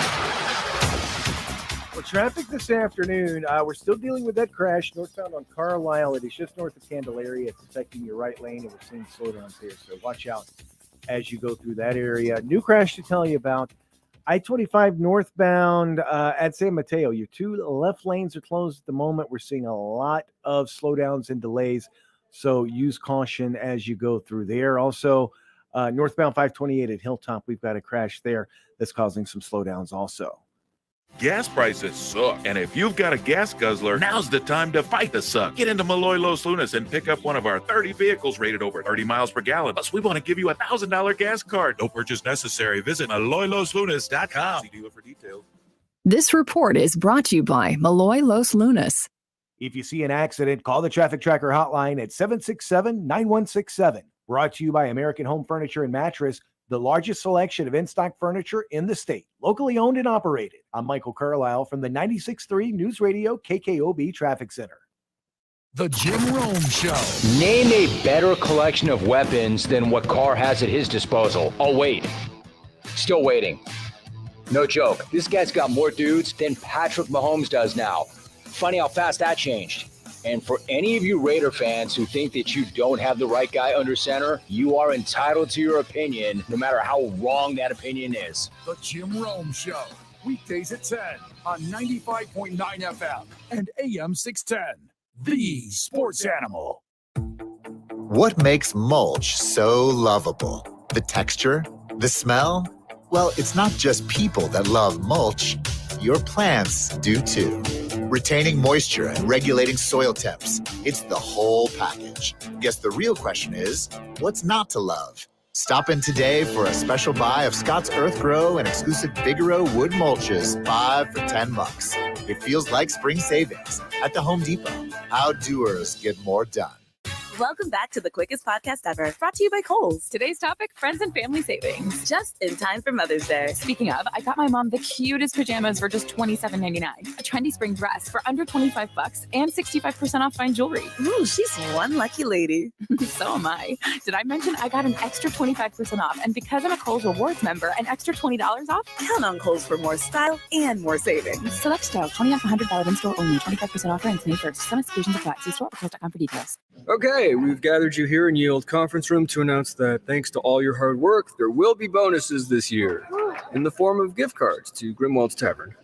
Well, traffic this afternoon, we're still dealing with that crash northbound on Carlisle. It is just north of Candelaria. It's affecting your right lane, and we're seeing slowdowns here, so watch out as you go through that area. New crash to tell you about. I-25 northbound at San Mateo. Your two left lanes are closed at the moment. We're seeing a lot of slowdowns and delays, so use caution as you go through there. Also, northbound 528 at Hilltop, we've got a crash there that's causing some slowdowns also. Gas prices suck, and if you've got a gas guzzler, now's the time to fight the suck. Get into Malloy Los Lunas and pick up one of our 30 vehicles rated over 30 miles per gallon. Plus, we want to give you a $1,000 gas card. No purchase necessary. Visit MalloyLosLunas.com. See dealer for details. This report is brought to you by Malloy Los Lunas. If you see an accident, call the Traffic Tracker hotline at 767-9167. Brought to you by American Home Furniture and Mattress, the largest selection of in-stock furniture in the state, locally owned and operated. I'm Michael Carlisle from the 96.3 News Radio KKOB Traffic Center. The Jim Rome Show. Name a better collection of weapons than what Carr has at his disposal. Oh, wait. Still waiting. No joke. This guy's got more dudes than Patrick Mahomes does now. Funny how fast that changed. And for any of you Raider fans who think that you don't have the right guy under center, you are entitled to your opinion, no matter how wrong that opinion is. The Jim Rome Show. Weekdays at 10 on 95.9 FM and AM 610. The Sports Animal. What makes mulch so lovable? The texture? The smell? Well, it's not just people that love mulch. Your plants do too. Retaining moisture and regulating soil temps. It's the whole package. Guess the real question is, what's not to love? Stop in today for a special buy of Scott's Earth Grow and exclusive Bigero wood mulches, 5 for $10. It feels like spring savings at the Home Depot. How doers get more done. Welcome back to the quickest podcast ever, brought to you by Kohl's. Today's topic, friends and family savings, just in time for Mother's Day. Speaking of, I got my mom the cutest pajamas for just $27.99, a trendy spring dress for under $25, and 65% off fine jewelry. Ooh, she's one lucky lady. So am I. Did I mention I got an extra 25% off? And because I'm a Kohl's Rewards member, an extra $20 off? Count on Kohl's for more style and more savings. Select style, 20 off $100 in-store only, 25% offer ends May 1st. Some exclusions apply. See store or Kohl's.com for details. Okay, we've gathered you here in Yield Conference Room to announce that thanks to all your hard work, there will be bonuses this year in the form of gift cards to Grimwald's Tavern.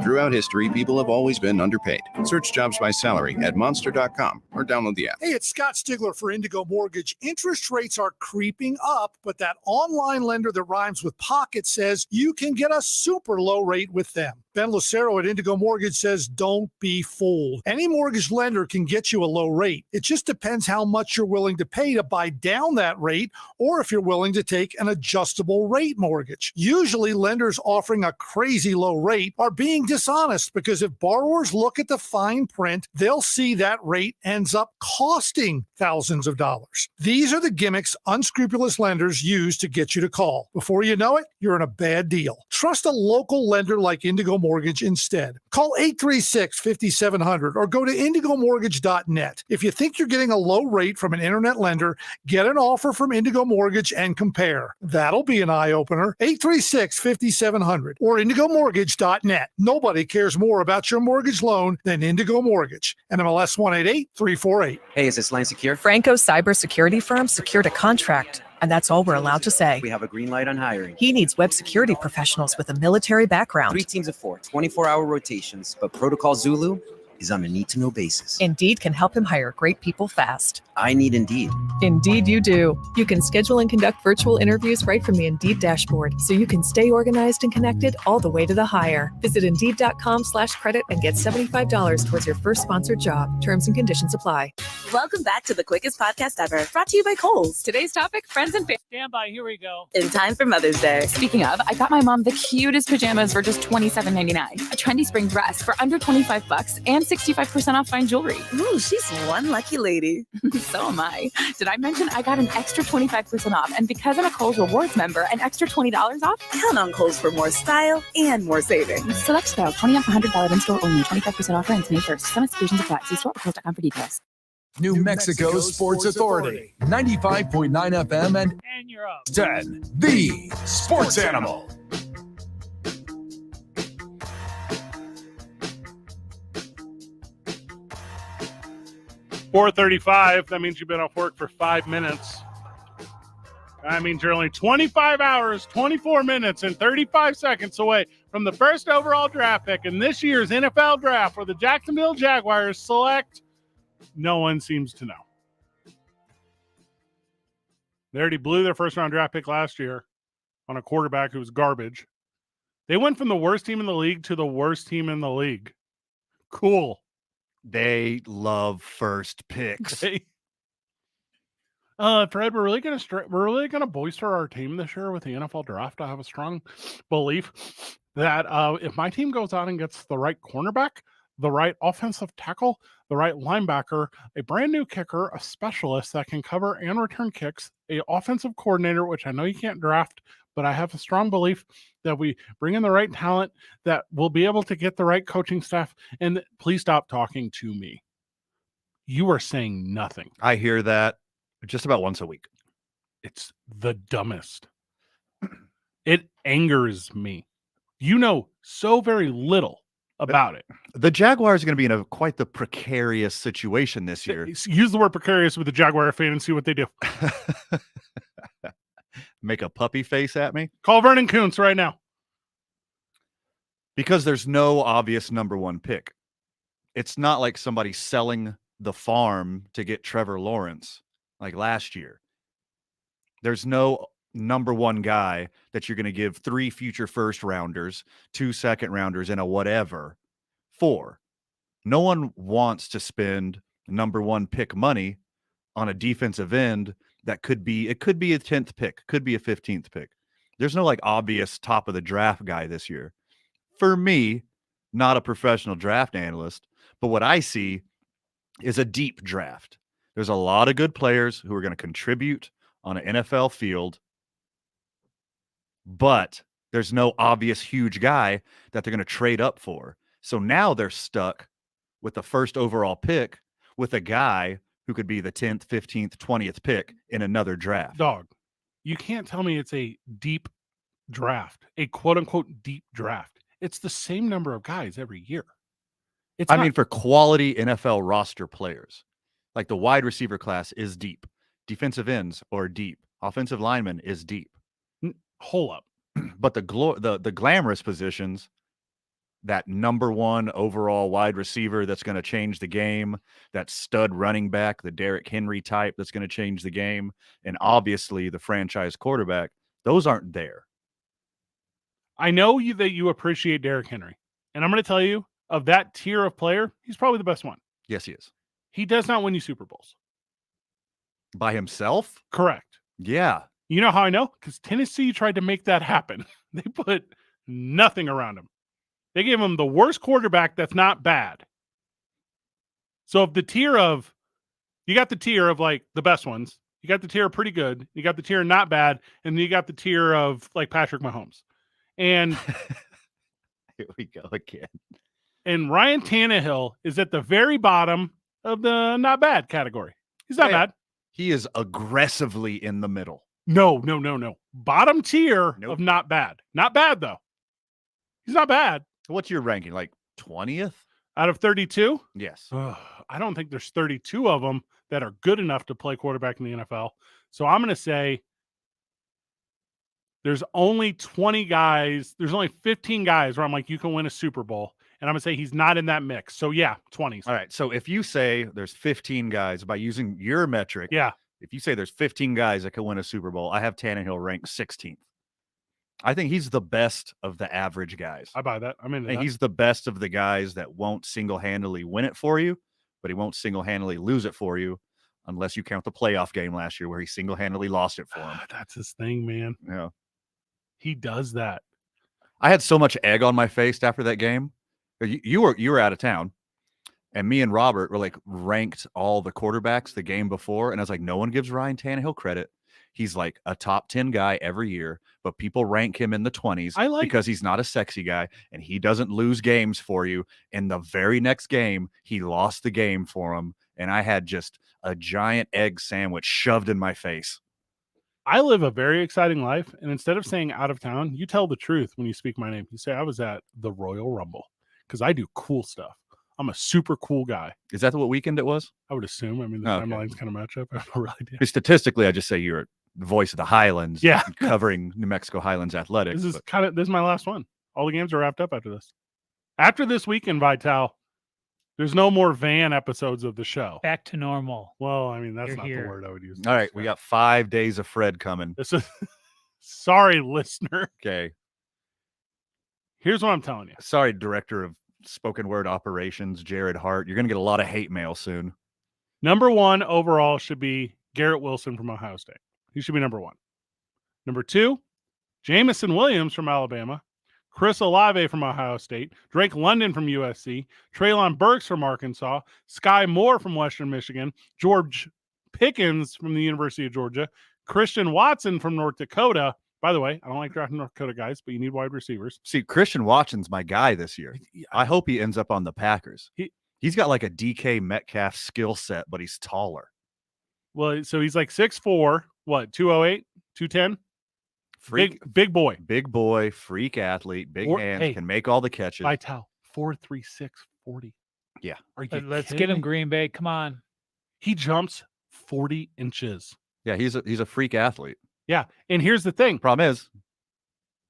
Throughout history, people have always been underpaid. Search jobs by salary at monster.com or download the app. Hey, it's Scott Stigler for Indigo Mortgage. Interest rates are creeping up, but that online lender that rhymes with pocket says you can get a super low rate with them. Ben Lucero at Indigo Mortgage says, don't be fooled. Any mortgage lender can get you a low rate. It just depends how much you're willing to pay to buy down that rate, or if you're willing to take an adjustable rate mortgage. Usually, lenders offering a crazy low rate are being dishonest, because if borrowers look at the fine print, they'll see that rate ends up costing thousands of dollars. These are the gimmicks unscrupulous lenders use to get you to call. Before you know it, you're in a bad deal. Trust a local lender like Indigo Mortgage instead. Call 836-5700 or go to indigomortgage.net. If you think you're getting a low rate from an internet lender, get an offer from Indigo Mortgage and compare. That'll be an eye-opener. 836-5700 or indigomortgage.net. Nobody cares more about your mortgage loan than Indigo Mortgage. NMLS 188348. Hey, is this line secure? Franco's cybersecurity firm secured a contract, and that's all we're allowed to say. We have a green light on hiring. He needs web security professionals with a military background. 3 teams of 4, 24-hour rotations, but Protocol Zulu is on a need-to-know basis. Indeed can help him hire great people fast. I need Indeed. Indeed you do. You can schedule and conduct virtual interviews right from the Indeed dashboard, so you can stay organized and connected all the way to the hire. Visit Indeed.com/credit and get $75 towards your first sponsored job. Terms and conditions apply. Welcome back to the quickest podcast ever, brought to you by Kohl's. Today's topic, friends and family. Stand by, here we go. In time for Mother's Day. Speaking of, I got my mom the cutest pajamas for just $27.99. A trendy spring dress for under $25 and 65% off fine jewelry. Ooh, she's one lucky lady. So am I. Did I mention I got an extra 25% off? And because I'm a Kohl's Rewards member, an extra $20 off? Count on Kohl's for more style and more savings. Select style, 20 off $100 in-store only. 25% off ends May 1st. Some exclusions apply. See store or Kohl's.com for details. New Mexico's Sports Authority, 95.9 FM and you're up. 10, the sports animal. $4:35. That means you've been off work for 5 minutes. That means you're only 25 hours, 24 minutes, and 35 seconds away from the first overall draft pick in this year's NFL draft, where the Jacksonville Jaguars select. No one seems to know. They already blew their first round draft pick last year on a quarterback who was garbage. They went from the worst team in the league to the worst team in the league. Cool. They love first picks. Fred, we're really gonna bolster our team this year with the NFL draft. I have a strong belief that if my team goes out and gets the right cornerback, the right offensive tackle, the right linebacker, a brand new kicker, a specialist that can cover and return kicks, a offensive coordinator, which I know you can't draft, but I have a strong belief that we bring in the right talent, that we'll be able to get the right coaching staff. And please stop talking to me. You are saying nothing. I hear that just about once a week. It's the dumbest. It angers me. You know so very little about it. The Jaguars are going to be in quite the precarious situation this year. Use the word precarious with the Jaguar fan and see what they do. Make a puppy face at me? Call Vernon Kuntz right now. Because there's no obvious number one pick. It's not like somebody selling the farm to get Trevor Lawrence like last year. There's no number one guy that you're going to give 3 future first rounders, 2 second rounders, and a whatever for. No one wants to spend number one pick money on a defensive end that could be a 10th pick, could be a 15th pick. There's no like obvious top of the draft guy this year. For me, not a professional draft analyst, but what I see is a deep draft. There's a lot of good players who are going to contribute on an NFL field, but there's no obvious huge guy that they're going to trade up for. So now they're stuck with the first overall pick with a guy who could be the 10th, 15th, 20th pick in another draft. Dog, you can't tell me it's a deep draft, a quote-unquote deep draft. It's the same number of guys every year. I mean, for quality NFL roster players, like the wide receiver class is deep. Defensive ends are deep. Offensive linemen is deep. Hold up. But the glamorous positions, that number one overall wide receiver that's going to change the game, that stud running back, the Derrick Henry type that's going to change the game, and obviously the franchise quarterback, those aren't there. I know that you appreciate Derrick Henry, and I'm going to tell you, of that tier of player, he's probably the best one. Yes, he is. He does not win you Super Bowls. By himself? Correct. Yeah. You know how I know? Because Tennessee tried to make that happen. They put nothing around him. They gave him the worst quarterback that's not bad. So if the tier of, you got the tier of like the best ones, you got the tier pretty good, you got the tier not bad, and then you got the tier of like Patrick Mahomes. And here we go again. And Ryan Tannehill is at the very bottom of the not bad category. He's not bad. He is aggressively in the middle. No. Bottom tier of not bad. Not bad, though. He's not bad. What's your ranking? Like 20th? Out of 32? Yes. I don't think there's 32 of them that are good enough to play quarterback in the NFL. So I'm going to say there's only 20 guys. There's only 15 guys where I'm like, you can win a Super Bowl. And I'm going to say he's not in that mix. So, yeah, 20s. All right. So if you say there's 15 guys by using your metric, yeah. If you say there's 15 guys that could win a Super Bowl, I have Tannehill ranked 16th. I think he's the best of the average guys. I buy that. I'm into that. He's the best of the guys that won't single-handedly win it for you, but he won't single-handedly lose it for you unless you count the playoff game last year where he single-handedly lost it for him. That's his thing, man. Yeah. He does that. I had so much egg on my face after that game. You were out of town, and me and Robert were like ranked all the quarterbacks the game before, and I was like, no one gives Ryan Tannehill credit. He's like a top 10 guy every year, but people rank him in the 20s because he's not a sexy guy and he doesn't lose games for you. And the very next game, he lost the game for him, and I had just a giant egg sandwich shoved in my face. I live a very exciting life, and instead of saying out of town, you tell the truth when you speak my name. You say I was at the Royal Rumble because I do cool stuff. I'm a super cool guy. Is that what weekend it was? I would assume. I mean, the timelines kind of match up. I have no real idea. Statistically, I just say you're the voice of the Highlands. Yeah. Covering New Mexico Highlands athletics. This is my last one. All the games are wrapped up after this. After this weekend, Vital, there's no more van episodes of the show. Back to normal. Well, I mean, that's You're not here. the word I would use. All right, we got 5 days of Fred coming. This is sorry, listener. Okay. Here's what I'm telling you. Sorry, Director of Spoken Word Operations, Jared Hart. You're going to get a lot of hate mail soon. Number 1 overall should be Garrett Wilson from Ohio State. He should be number 1. Number 2, Jamison Williams from Alabama. Chris Olave from Ohio State. Drake London from USC. Treylon Burks from Arkansas. Sky Moore from Western Michigan. George Pickens from the University of Georgia. Christian Watson from North Dakota. By the way, I don't like drafting North Dakota guys, but you need wide receivers. See, Christian Watson's my guy this year. I hope he ends up on the Packers. He's got like a DK Metcalf skill set, but he's taller. Well, so he's like 6'4", what, 208, 210? Big boy, freak athlete, big hands, can make all the catches. Vital, 4.36 40. Yeah. Are you Let's get him, Green Bay. Come on. He jumps 40 inches. Yeah, he's a freak athlete. Yeah, and here's the thing. Problem is,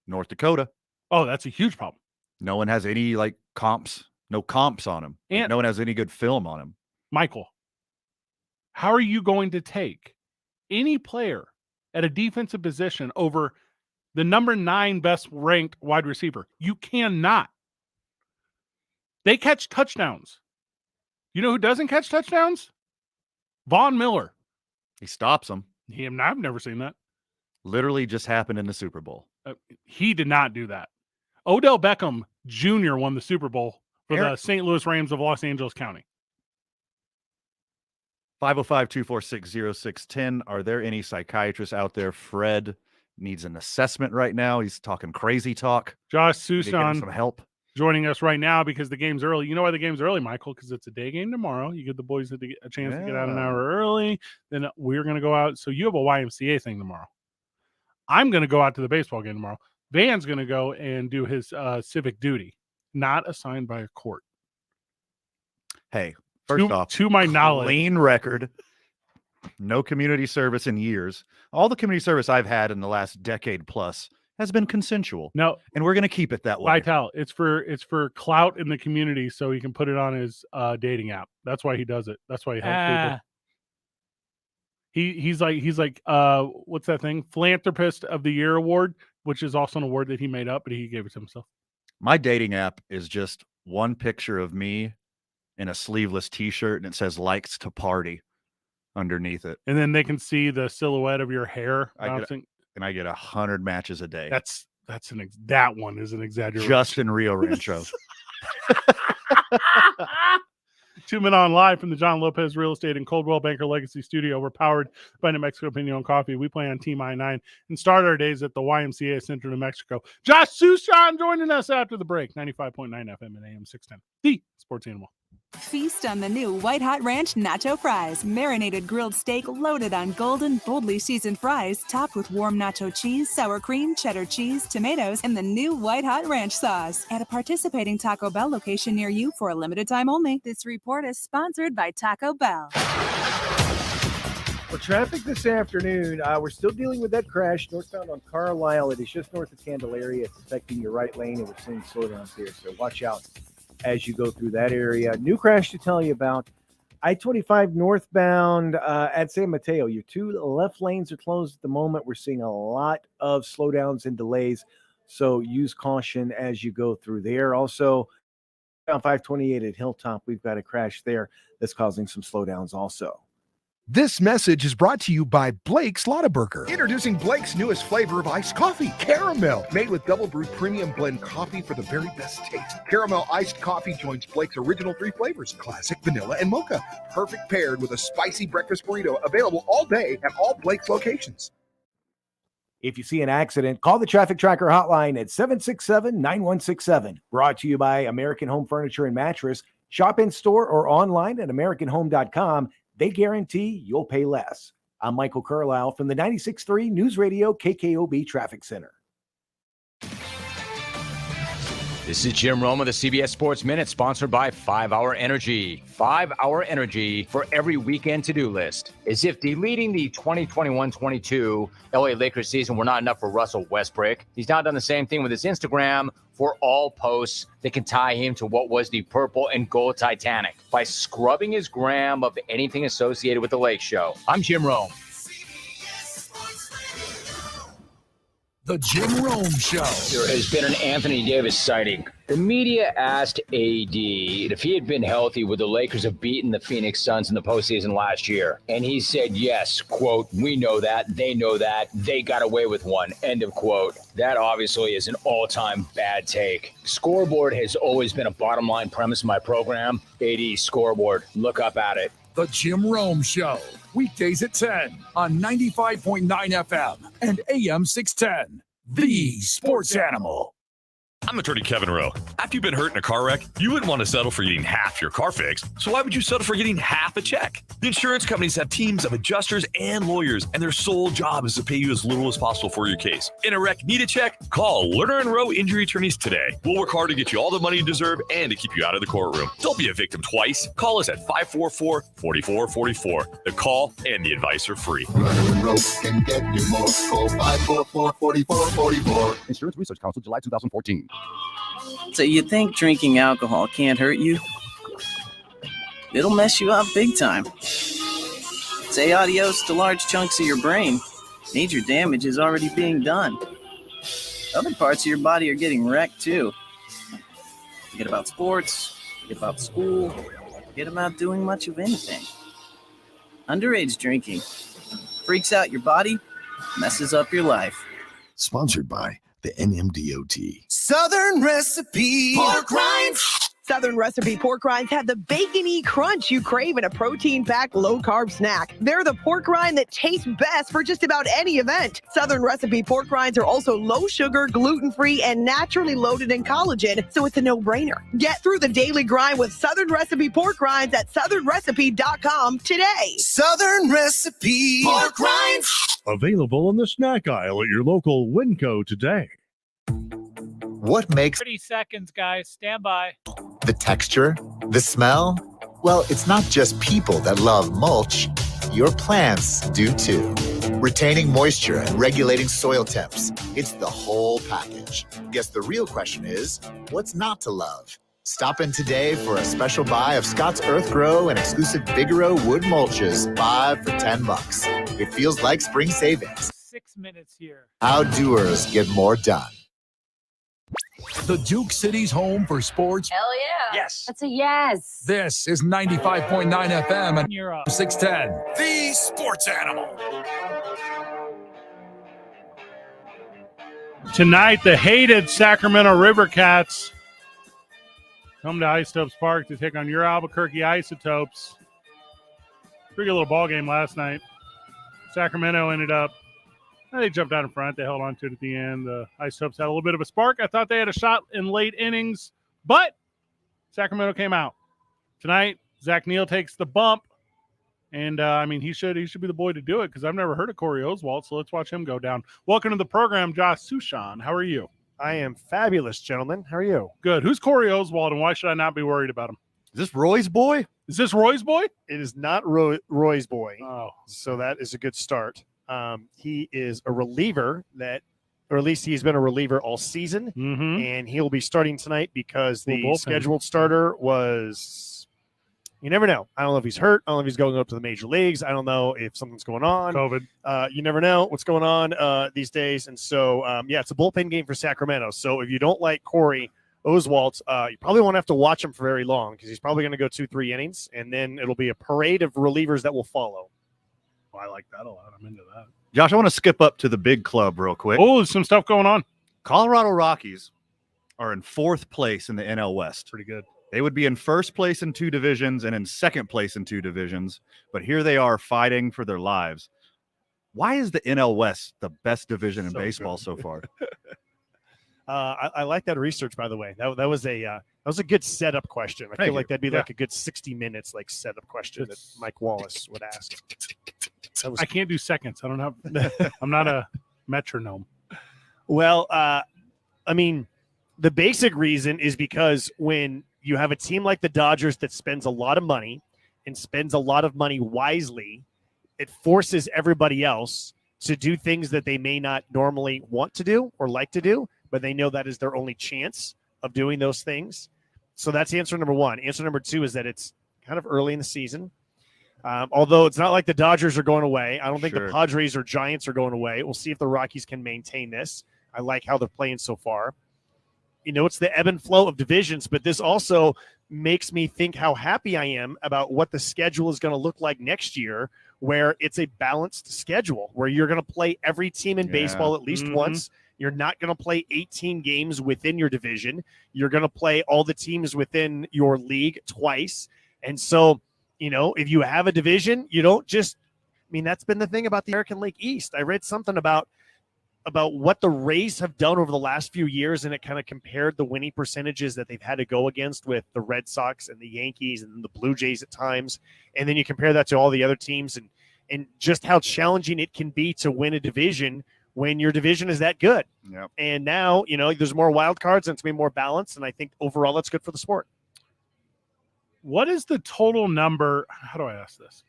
North Dakota. Oh, that's a huge problem. No one has any comps. No comps on him. And no one has any good film on him. Michael, how are you going to take any player at a defensive position over the number 9 best ranked wide receiver? You cannot. They catch touchdowns. You know who doesn't catch touchdowns? Von Miller. He stops them. I've never seen that. Literally just happened in the Super Bowl. He did not do that. Odell Beckham Jr. won the Super Bowl for the St. Louis Rams of Los Angeles County. 505-246-0610. Are there any psychiatrists out there? Fred needs an assessment right now. He's talking crazy talk. Josh Susan some help. Joining us right now because the game's early. You know why the game's early, Michael? Because it's a day game tomorrow. You give the boys a chance to get out an hour early. Then we're going to go out. So you have a YMCA thing tomorrow. I'm going to go out to the baseball game tomorrow. Van's going to go and do his civic duty, not assigned by a court. Hey, first off, to my knowledge, clean record. No community service in years. All the community service I've had in the last decade plus has been consensual. No, and we're going to keep it that way. Vital, it's for clout in the community, so he can put it on his dating app. That's why he does it. That's why he helps people. He's like what's that thing? Philanthropist of the Year award, which is also an award that he made up, but he gave it to himself. My dating app is just one picture of me in a sleeveless T-shirt, and it says "likes to party" underneath it, and then they can see the silhouette of your hair. And I get 100 matches a day. That one is an exaggeration. Just in Rio Rancho. 2 Men on live from the John Lopez Real Estate and Coldwell Banker Legacy Studio. We're powered by New Mexico Opinion Coffee. We play on Team I-9 and start our days at the YMCA Center, New Mexico. Josh Susan joining us after the break. 95.9 FM and AM 610. The Sports Animal. Feast on the new White Hot Ranch Nacho Fries. Marinated grilled steak loaded on golden, boldly seasoned fries, topped with warm nacho cheese, sour cream, cheddar cheese, tomatoes, and the new White Hot Ranch sauce. At a participating Taco Bell location near you for a limited time only. This report is sponsored by Taco Bell. For traffic this afternoon, we're still dealing with that crash northbound on Carlisle. It is just north of Candelaria. It's affecting your right lane, and we're seeing slowdowns here. So watch out as you go through that area. New crash to tell you about. I-25 northbound at San Mateo. Your two left lanes are closed at the moment. We're seeing a lot of slowdowns and delays. So use caution as you go through there. Also, on 528 at Hilltop, we've got a crash there that's causing some slowdowns also. This message is brought to you by Blake's Lottaburger. Introducing Blake's newest flavor of iced coffee, Caramel. Made with double brewed premium blend coffee for the very best taste. Caramel iced coffee joins Blake's original 3 flavors, classic, vanilla, and mocha. Perfect paired with a spicy breakfast burrito, available all day at all Blake's locations. If you see an accident, call the Traffic Tracker hotline at 767-9167. Brought to you by American Home Furniture and Mattress. Shop in store or online at AmericanHome.com. They guarantee you'll pay less. I'm Michael Carlisle from the 96.3 News Radio KKOB Traffic Center. This is Jim Rome of the CBS Sports Minute, sponsored by 5 Hour Energy. 5 Hour Energy for every weekend to-do list. As if deleting the 2021-22 LA Lakers season were not enough for Russell Westbrook, he's now done the same thing with his Instagram for all posts that can tie him to what was the purple and gold Titanic by scrubbing his gram of anything associated with the Lake Show. I'm Jim Rome. The Jim Rome Show. There has been an Anthony Davis sighting. The media asked AD if he had been healthy, would the Lakers have beaten the Phoenix Suns in the postseason last year? And he said, yes, quote, we know that, they know that, they got away with one, end of quote. That obviously is an all-time bad take. Scoreboard has always been a bottom line premise of my program. AD Scoreboard, look up at it. The Jim Rome Show. Weekdays at 10 on 95.9 FM and AM 610. The Sports Animal. I'm attorney Kevin Rowe. After you've been hurt in a car wreck, you wouldn't want to settle for getting half your car fixed. So why would you settle for getting half a check? The insurance companies have teams of adjusters and lawyers, and their sole job is to pay you as little as possible for your case. In a wreck, need a check? Call Lerner and Rowe Injury Attorneys today. We'll work hard to get you all the money you deserve and to keep you out of the courtroom. Don't be a victim twice. Call us at 544-4444. The call and the advice are free. Lerner and Rowe can get you more. Call 544-4444. Insurance Research Council, July 2014. So you think drinking alcohol can't hurt you? It'll mess you up big time. Say adios to large chunks of your brain. Major damage is already being done. Other parts of your body are getting wrecked too. Forget about sports, forget about school, forget about doing much of anything. Underage drinking freaks out your body, messes up your life. Sponsored by the NMDOT. Southern Recipe Pork Rinds. Southern Recipe pork rinds have the bacony crunch you crave in a protein-packed, low-carb snack. They're the pork rind that tastes best for just about any event. Southern Recipe pork rinds are also low-sugar, gluten-free, and naturally loaded in collagen, so it's a no-brainer. Get through the daily grind with Southern Recipe pork rinds at southernrecipe.com today. Southern Recipe Pork Rinds. Available in the snack aisle at your local Winco today. What makes 30 seconds, guys. Stand by. the texture, the smell? Well, it's not just people that love mulch. Your plants do too. Retaining moisture and regulating soil temps. It's the whole package. Guess the real question is, what's not to love? Stop in today for a special buy of Scott's Earth Grow and exclusive Bigero wood mulches, 5 for $10. It feels like spring savings. 6 minutes here. How doers get more done. The Duke City's home for sports. Hell yeah. Yes. That's a yes. This is 95.9 FM and You're up. 610. The Sports Animal. Tonight, the hated Sacramento River Cats come to Isotopes Park to take on your Albuquerque Isotopes. Pretty good little ball game last night. Sacramento ended up, they jumped out in front. They held on to it at the end. The Isotopes had a little bit of a spark. I thought they had a shot in late innings, but Sacramento came out. Tonight, Zach Neal takes the bump. And, he should be the boy to do it because I've never heard of Corey Oswalt, so let's watch him go down. Welcome to the program, Josh Sushan. How are you? I am fabulous, gentlemen. How are you? Good. Who's Corey Oswalt, and why should I not be worried about him? Is this Roy's boy? Is this Roy's boy? It is not Roy's boy. Oh. So that is a good start. He is a reliever or at least he's been a reliever all season, and he'll be starting tonight because the scheduled starter was... You never know. I don't know if he's hurt. I don't know if he's going up to the major leagues. I don't know if something's going on. COVID. You never know what's going on these days. And so, it's a bullpen game for Sacramento. So if you don't like Corey Oswalt, you probably won't have to watch him for very long because he's probably going to go 2-3 innings, and then it'll be a parade of relievers that will follow. Oh, I like that a lot. I'm into that. Josh, I want to skip up to the big club real quick. Oh, there's some stuff going on. Colorado Rockies are in 4th place in the NL West. Pretty good. They would be in 1st place in 2 divisions and in 2nd place in 2 divisions, but here they are fighting for their lives. Why is the NL West the best division in baseball so far? I like that research, by the way. That was a good setup question. I feel like that'd be like a good 60 minutes like setup question that Mike Wallace would ask. I can't do seconds. I don't have. I'm not a metronome. Well, the basic reason is because when you have a team like the Dodgers that spends a lot of money and spends a lot of money wisely, it forces everybody else to do things that they may not normally want to do or like to do, but they know that is their only chance of doing those things. So that's answer number one. Answer number two is that it's kind of early in the season. Although it's not like the Dodgers are going away. I don't think the Padres or Giants are going away. We'll see if the Rockies can maintain this. I like how they're playing so far. It's the ebb and flow of divisions, but this also makes me think how happy I am about what the schedule is going to look like next year, where it's a balanced schedule, where you're going to play every team in baseball at least once. You're not going to play 18 games within your division. You're going to play all the teams within your league twice. And so, if you have a division, you don't just – that's been the thing about the American League East. I read something about what the Rays have done over the last few years, and it kind of compared the winning percentages that they've had to go against with the Red Sox and the Yankees and the Blue Jays at times. And then you compare that to all the other teams and just how challenging it can be to win a division when your division is that good. Yep. And now, there's more wild cards and it's going to be more balanced. And I think overall that's good for the sport. What is the total number? How do I ask this?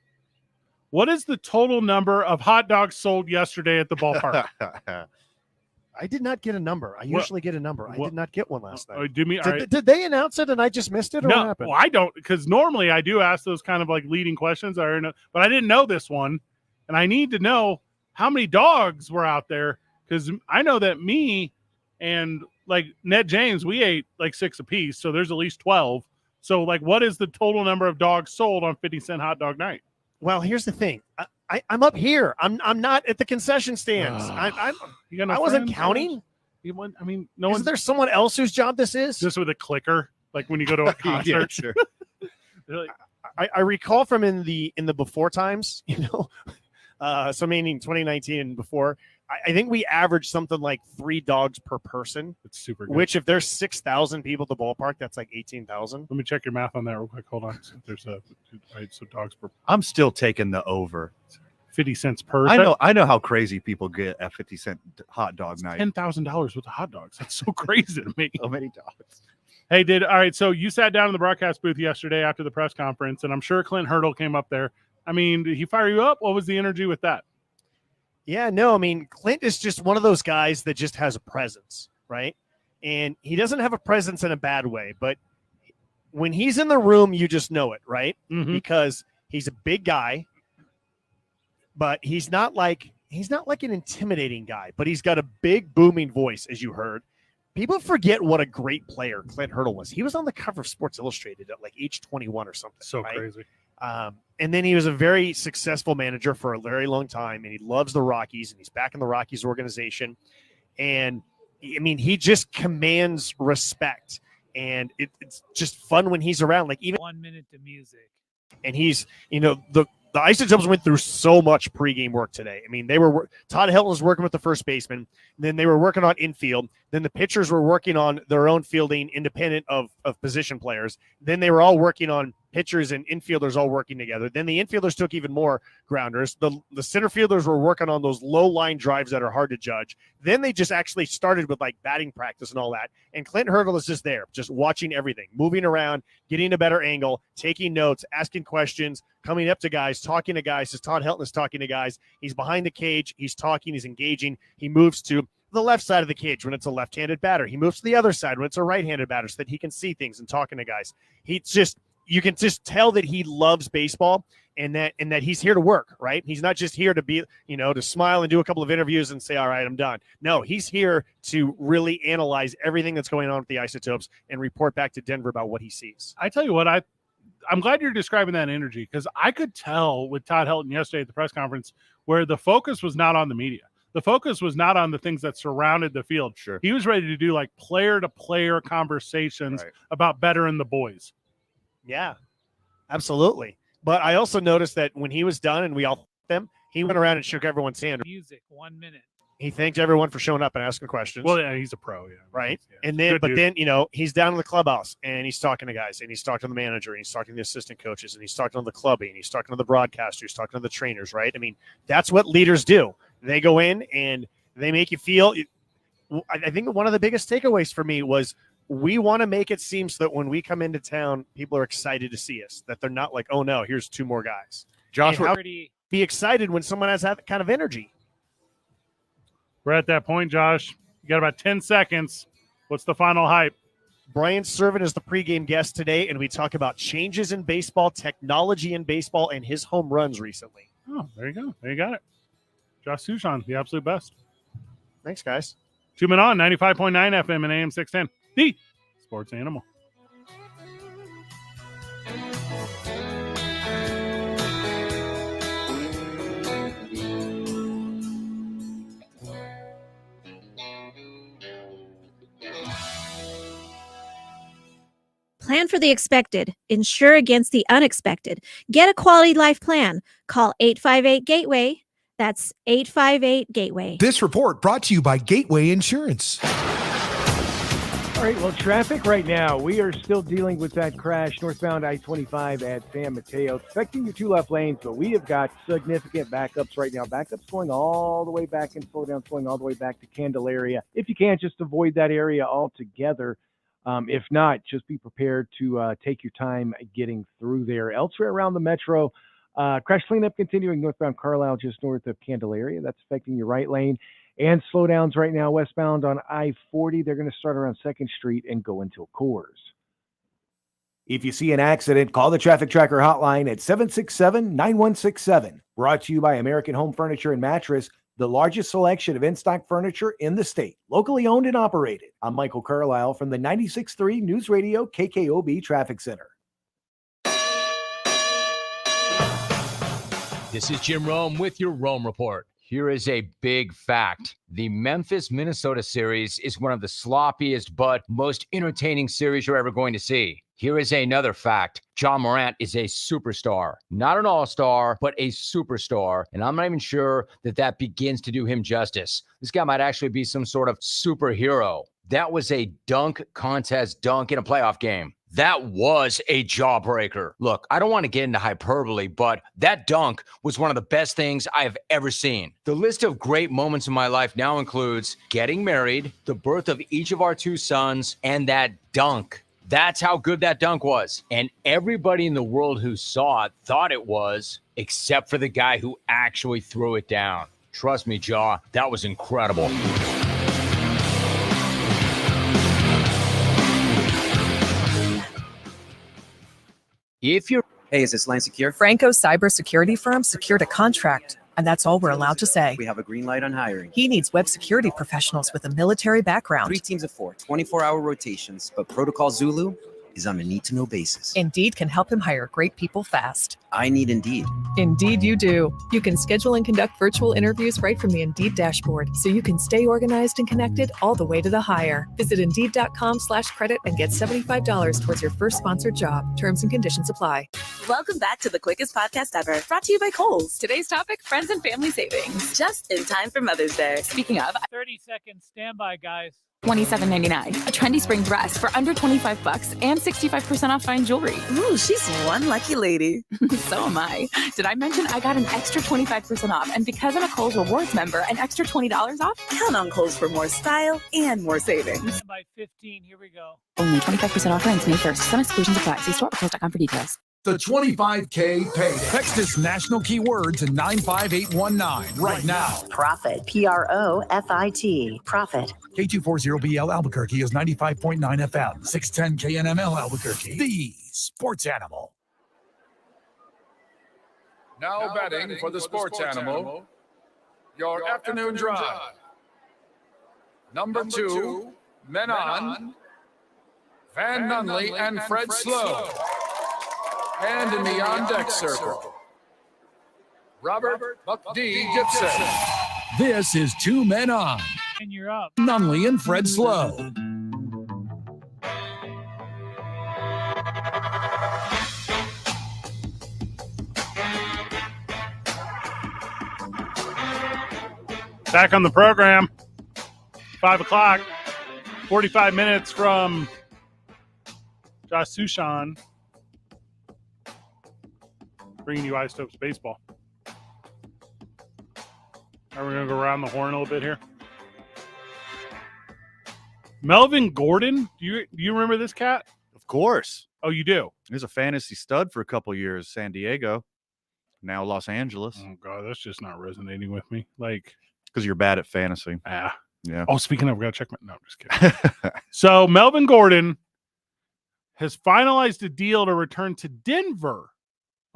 What is the total number of hot dogs sold yesterday at the ballpark? I did not get a number. I usually get a number. I did not get one last night. Did did they announce it and I just missed it? Or no, what happened? Well, I don't, because normally I do ask those kind of like leading questions. But I didn't know this one, and I need to know how many dogs were out there, because I know that me and like Ned James, we ate like 6 apiece, so there's at least 12. So like, what is the total number of dogs sold on 50-cent hot dog night? Well, here's the thing. I'm up here. I'm not at the concession stands. I wasn't counting. No one's. Is there someone else whose job this is? Just with a clicker, like when you go to a concert. Yeah, sure. I recall from in the before times, so meaning 2019 and before, I think we averaged something like 3 dogs per person. It's super good. Which, if there's 6,000 people at the ballpark, that's like 18,000. Let me check your math on that real quick. Hold on. There's so dogs per. I'm still taking the over. 50 cents per. I know how crazy people get at 50-cent hot dog night. $10,000 worth of hot dogs. That's so crazy to me. So many dogs. Hey, all right. So you sat down in the broadcast booth yesterday after the press conference, and I'm sure Clint Hurdle came up there. Did he fire you up? What was the energy with that? Yeah, no, Clint is just one of those guys that just has a presence, right? And he doesn't have a presence in a bad way, but when he's in the room, you just know it, right? Because he's a big guy, but he's not like an intimidating guy, but he's got a big booming voice, as you heard. People forget what a great player Clint Hurdle was. He was on the cover of Sports Illustrated at like age 21 or something. So right? crazy. And then he was a very successful manager for a very long time, and he loves the Rockies, and he's back in the Rockies organization. And he just commands respect, and it's just fun when he's around. Like even 1 minute to music. And he's, the Isotopes went through so much pregame work today. Todd Helton was working with the first baseman. Then they were working on infield. Then the pitchers were working on their own fielding independent of position players. Then they were all working on pitchers and infielders all working together. Then the infielders took even more grounders. The center fielders were working on those low line drives that are hard to judge. Then they just actually started with like batting practice and all that. And Clint Hurdle is just there, just watching everything, moving around, getting a better angle, taking notes, asking questions, coming up to guys, talking to guys. As Todd Helton is talking to guys, he's behind the cage, he's talking, he's engaging. He moves to the left side of the cage when it's a left-handed batter. He moves to the other side when it's a right-handed batter so that he can see things and talking to guys. You can just tell that he loves baseball and that he's here to work, right? He's not just here to be, to smile and do a couple of interviews and say, all right, I'm done. No, he's here to really analyze everything that's going on with the Isotopes and report back to Denver about what he sees. I tell you what, I'm glad you're describing that energy, because I could tell with Todd Helton yesterday at the press conference where the focus was not on the media. The focus was not on the things that surrounded the field. Sure. He was ready to do like player-to-player conversations about bettering the boys. Yeah, absolutely. But I also noticed that when he was done and we all thanked him, he went around and shook everyone's hand. Music, 1 minute. He thanked everyone for showing up and asking questions. Well, yeah, he's a pro, yeah. Right. Yeah. And then, Good but dude. then, he's down in the clubhouse and he's talking to guys and he's talking to the manager and he's talking to the assistant coaches and he's talking to the clubbing and he's talking to the broadcasters, talking to the trainers, right? I mean, that's what leaders do. They go in and they make you feel. I think one of the biggest takeaways for me was we want to make it seem so that when we come into town, people are excited to see us, that they're not like, oh no, here's two more guys. Josh, how be excited when someone has that kind of energy? We're at that point, Josh. You got about 10 seconds. What's the final hype? Brian Servant is the pregame guest today, and we talk about changes in baseball, technology in baseball, and his home runs recently. Oh, there you go. There you got it. Josh Sushan, the absolute best. Thanks, guys. 2 Men On, 95.9 FM and AM 610. The Sports Animal. Plan for the expected. Insure against the unexpected. Get a quality life plan. Call 858-GATEWAY. That's 858-GATEWAY. This report brought to you by Gateway Insurance. All right, well, traffic right now. We are still dealing with that crash northbound I-25 at San Mateo. It's affecting your two left lanes, but we have got significant backups right now. Backups going all the way back and slowdowns going all the way back to Candelaria. If you can, just avoid that area altogether. If not, just be prepared to take your time getting through there. Elsewhere around the metro, crash cleanup continuing northbound Carlisle just north of Candelaria. That's affecting your right lane. And slowdowns right now westbound on I-40. They're going to start around 2nd Street and go until Coors. If you see an accident, call the Traffic Tracker hotline at 767-9167. Brought to you by American Home Furniture and Mattress, the largest selection of in-stock furniture in the state. Locally owned and operated. I'm Michael Carlisle from the 96.3 News Radio KKOB Traffic Center. This is Jim Rome with your Rome Report. Here is a big fact. The Memphis-Minnesota series is one of the sloppiest but most entertaining series you're ever going to see. Here is another fact. Ja Morant is a superstar. Not an all-star, but a superstar. And I'm not even sure that begins to do him justice. This guy might actually be some sort of superhero. That was a dunk contest dunk in a playoff game. That was a jawbreaker. Look, I don't want to get into hyperbole, but that dunk was one of the best things I have ever seen. The list of great moments in my life now includes getting married, the birth of each of our 2 sons, and that dunk. That's how good that dunk was. And everybody in the world who saw it thought it was, except for the guy who actually threw it down. Trust me, Jaw, that was incredible. If you're... Hey, is this line secure? Franco's cybersecurity firm secured a contract, and that's all we're allowed to say. We have a green light on hiring. He needs web security professionals with a military background. 3 teams of 4, 24-hour rotations, but Protocol Zulu is on a need-to-know basis. Indeed can help him hire great people fast. I need Indeed. Indeed, you do. You can schedule and conduct virtual interviews right from the Indeed dashboard, so you can stay organized and connected all the way to the hire. Visit Indeed.com/credit and get $75 towards your first sponsored job. Terms and conditions apply. Welcome back to the quickest podcast ever, brought to you by Kohl's. Today's topic, friends and family savings. Just in time for Mother's Day. Speaking of, 30 seconds. Stand by, guys. $27.99. A trendy spring dress for under $25 and 65% off fine jewelry. Ooh, she's one lucky lady. So am I. Did I mention I got an extra 25% off? And because I'm a Kohl's Rewards member, an extra $20 off? Count on Kohl's for more style and more savings. Stand by 15. Here we go. Only 25% off ends May 1st. Some exclusions apply. See store or Kohl's.com for details. The 25K payday. Text this national keywords to 95819 right now. Profit. Profit. Profit. K240BL Albuquerque is 95.9 FM. 610 KNML Albuquerque. The sports animal. Now betting for the sports animal. Your afternoon drive. Number 2, Men On, Van Nunley and Fred Slow. And in the on-deck circle, Robert Buck D. Gibson. This is 2 Men On. And you're up. Nunley and Fred Slow. Back on the program. 5 o'clock. 45 minutes from Josh Sushan. Bringing you Isotopes baseball. Are we going to go around the horn a little bit here? Melvin Gordon. Do you remember this cat? Of course. Oh, you do? He was a fantasy stud for a couple years. San Diego. Now Los Angeles. Oh, God. That's just not resonating with me. Like, because you're bad at fantasy. Yeah. Oh, speaking of, I've got to check my... No, I'm just kidding. So, Melvin Gordon has finalized a deal to return to Denver.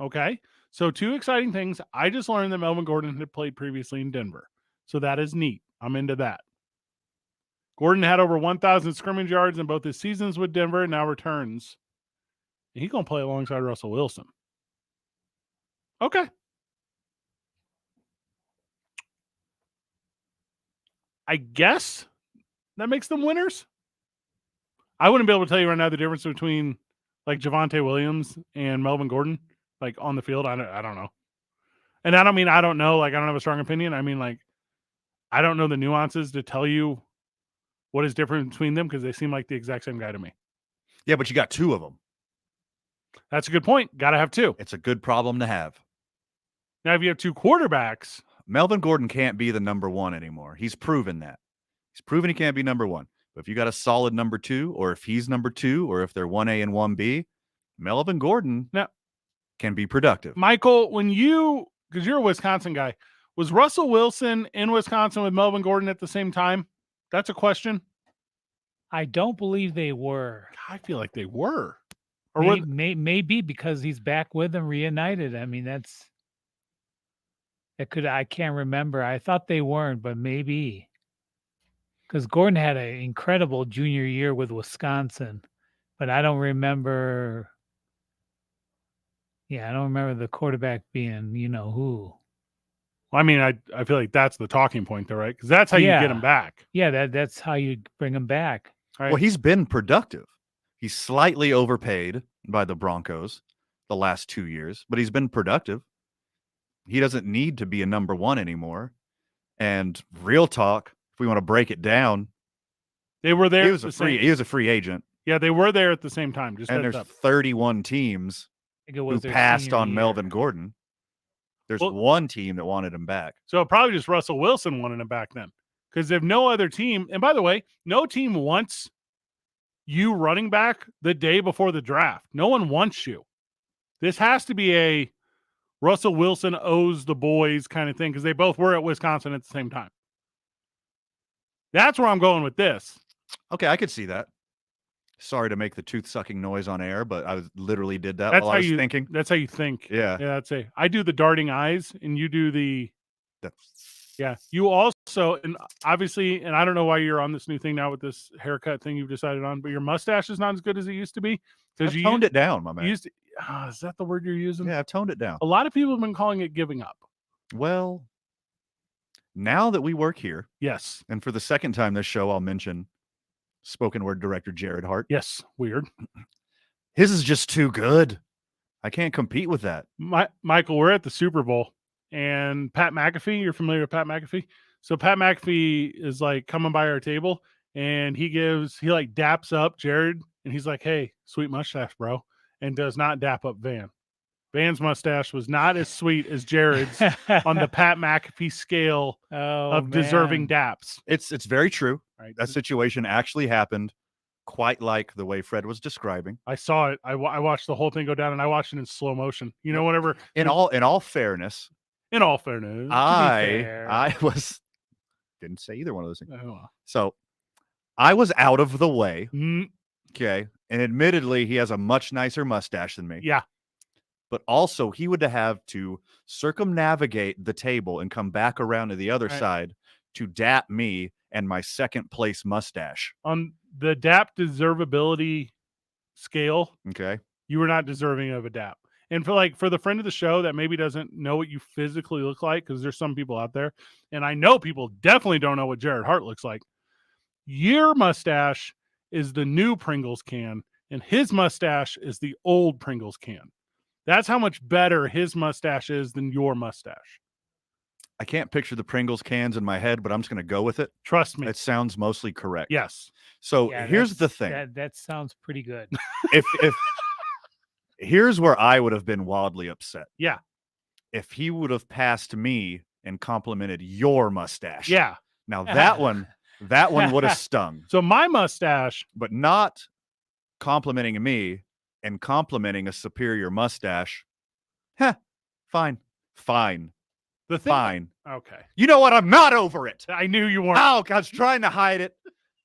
Okay, so 2 exciting things. I just learned that Melvin Gordon had played previously in Denver. So that is neat. I'm into that. Gordon had over 1,000 scrimmage yards in both his seasons with Denver and now returns. And he's going to play alongside Russell Wilson. Okay. I guess that makes them winners. I wouldn't be able to tell you right now the difference between like Javonte Williams and Melvin Gordon. Like on the field, I don't know. And I don't mean I don't know, like I don't have a strong opinion. I mean, like, I don't know the nuances to tell you what is different between them because they seem like the exact same guy to me. Yeah, but you got 2 of them. That's a good point. Got to have 2. It's a good problem to have. Now, if you have 2 quarterbacks. Melvin Gordon can't be the number 1 anymore. He's proven that. He's proven he can't be number 1. But if you got a solid number 2, or if he's number 2, or if they're 1A and 1B, Melvin Gordon can be productive. Michael, because you're a Wisconsin guy, was Russell Wilson in Wisconsin with Melvin Gordon at the same time? That's a question. I don't believe they were. I feel like they were. Or maybe because he's back with them reunited. I mean, I can't remember. I thought they weren't, but maybe. Because Gordon had an incredible junior year with Wisconsin, but I don't remember. Yeah, I don't remember the quarterback being, who. Well, I mean, I feel like that's the talking point, though, right? Because that's how you get him back. Yeah, that's how you bring him back. Right? Well, he's been productive. He's slightly overpaid by the Broncos the last 2 years, but he's been productive. He doesn't need to be a number 1 anymore. And real talk, if we want to break it down, they were there. He was a free agent. Yeah, they were there at the same time. And there's 31 teams who passed on Melvin Gordon. There's 1 team that wanted him back. So probably just Russell Wilson wanted him back then. Because if no other team, and by the way, no team wants you running back the day before the draft. No one wants you. This has to be a Russell Wilson owes the boys kind of thing because they both were at Wisconsin at the same time. That's where I'm going with this. Okay, I could see that. Sorry to make the tooth-sucking noise on air, but I literally did that while I was thinking. That's how you think. Yeah. Yeah, I do the darting eyes, and you do the Yeah. You also, and obviously, and I don't know why you're on this new thing now with this haircut thing you've decided on, but your mustache is not as good as it used to be. I've toned it down, my man. Is that the word you're using? Yeah, I've toned it down. A lot of people have been calling it giving up. Well, now that we work here, yes, and for the second time this show, I'll mention spoken word director Jared Hart. Yes, weird. His is just too good. I can't compete with that. Michael, we're at the Super Bowl, and Pat McAfee, you're familiar with Pat McAfee? So Pat McAfee is like coming by our table, and he like daps up Jared, and he's like, "Hey, sweet mustache, bro," and does not dap up Van. Van's mustache was not as sweet as Jared's on the Pat McAfee scale of deserving daps. It's very true. Right. That situation actually happened quite like the way Fred was describing. I saw it. I watched the whole thing go down, and I watched it in slow motion. You know, whenever in all fairness, I was didn't say either one of those things. Oh, well. So I was out of the way. Mm. Okay. And admittedly, he has a much nicer mustache than me. Yeah. But also he would have to circumnavigate the table and come back around to the other side to dap me and my second place mustache. On the dap deservability scale, okay, you were not deserving of a dap. And for the friend of the show that maybe doesn't know what you physically look like, because there's some people out there, and I know people definitely don't know what Jared Hart looks like. Your mustache is the new Pringles can, and his mustache is the old Pringles can. That's how much better his mustache is than your mustache. I can't picture the Pringles cans in my head, but I'm just going to go with it. Trust me. It sounds mostly correct. Yes. So here's the thing. That sounds pretty good. if here's where I would have been wildly upset. Yeah. If he would have passed me and complimented your mustache. Yeah. Now that one would have stung. So my mustache, but not complimenting me and complimenting a superior mustache. Fine. The thing, fine. Okay. You know what? I'm not over it. I knew you weren't. Oh, I was trying to hide it.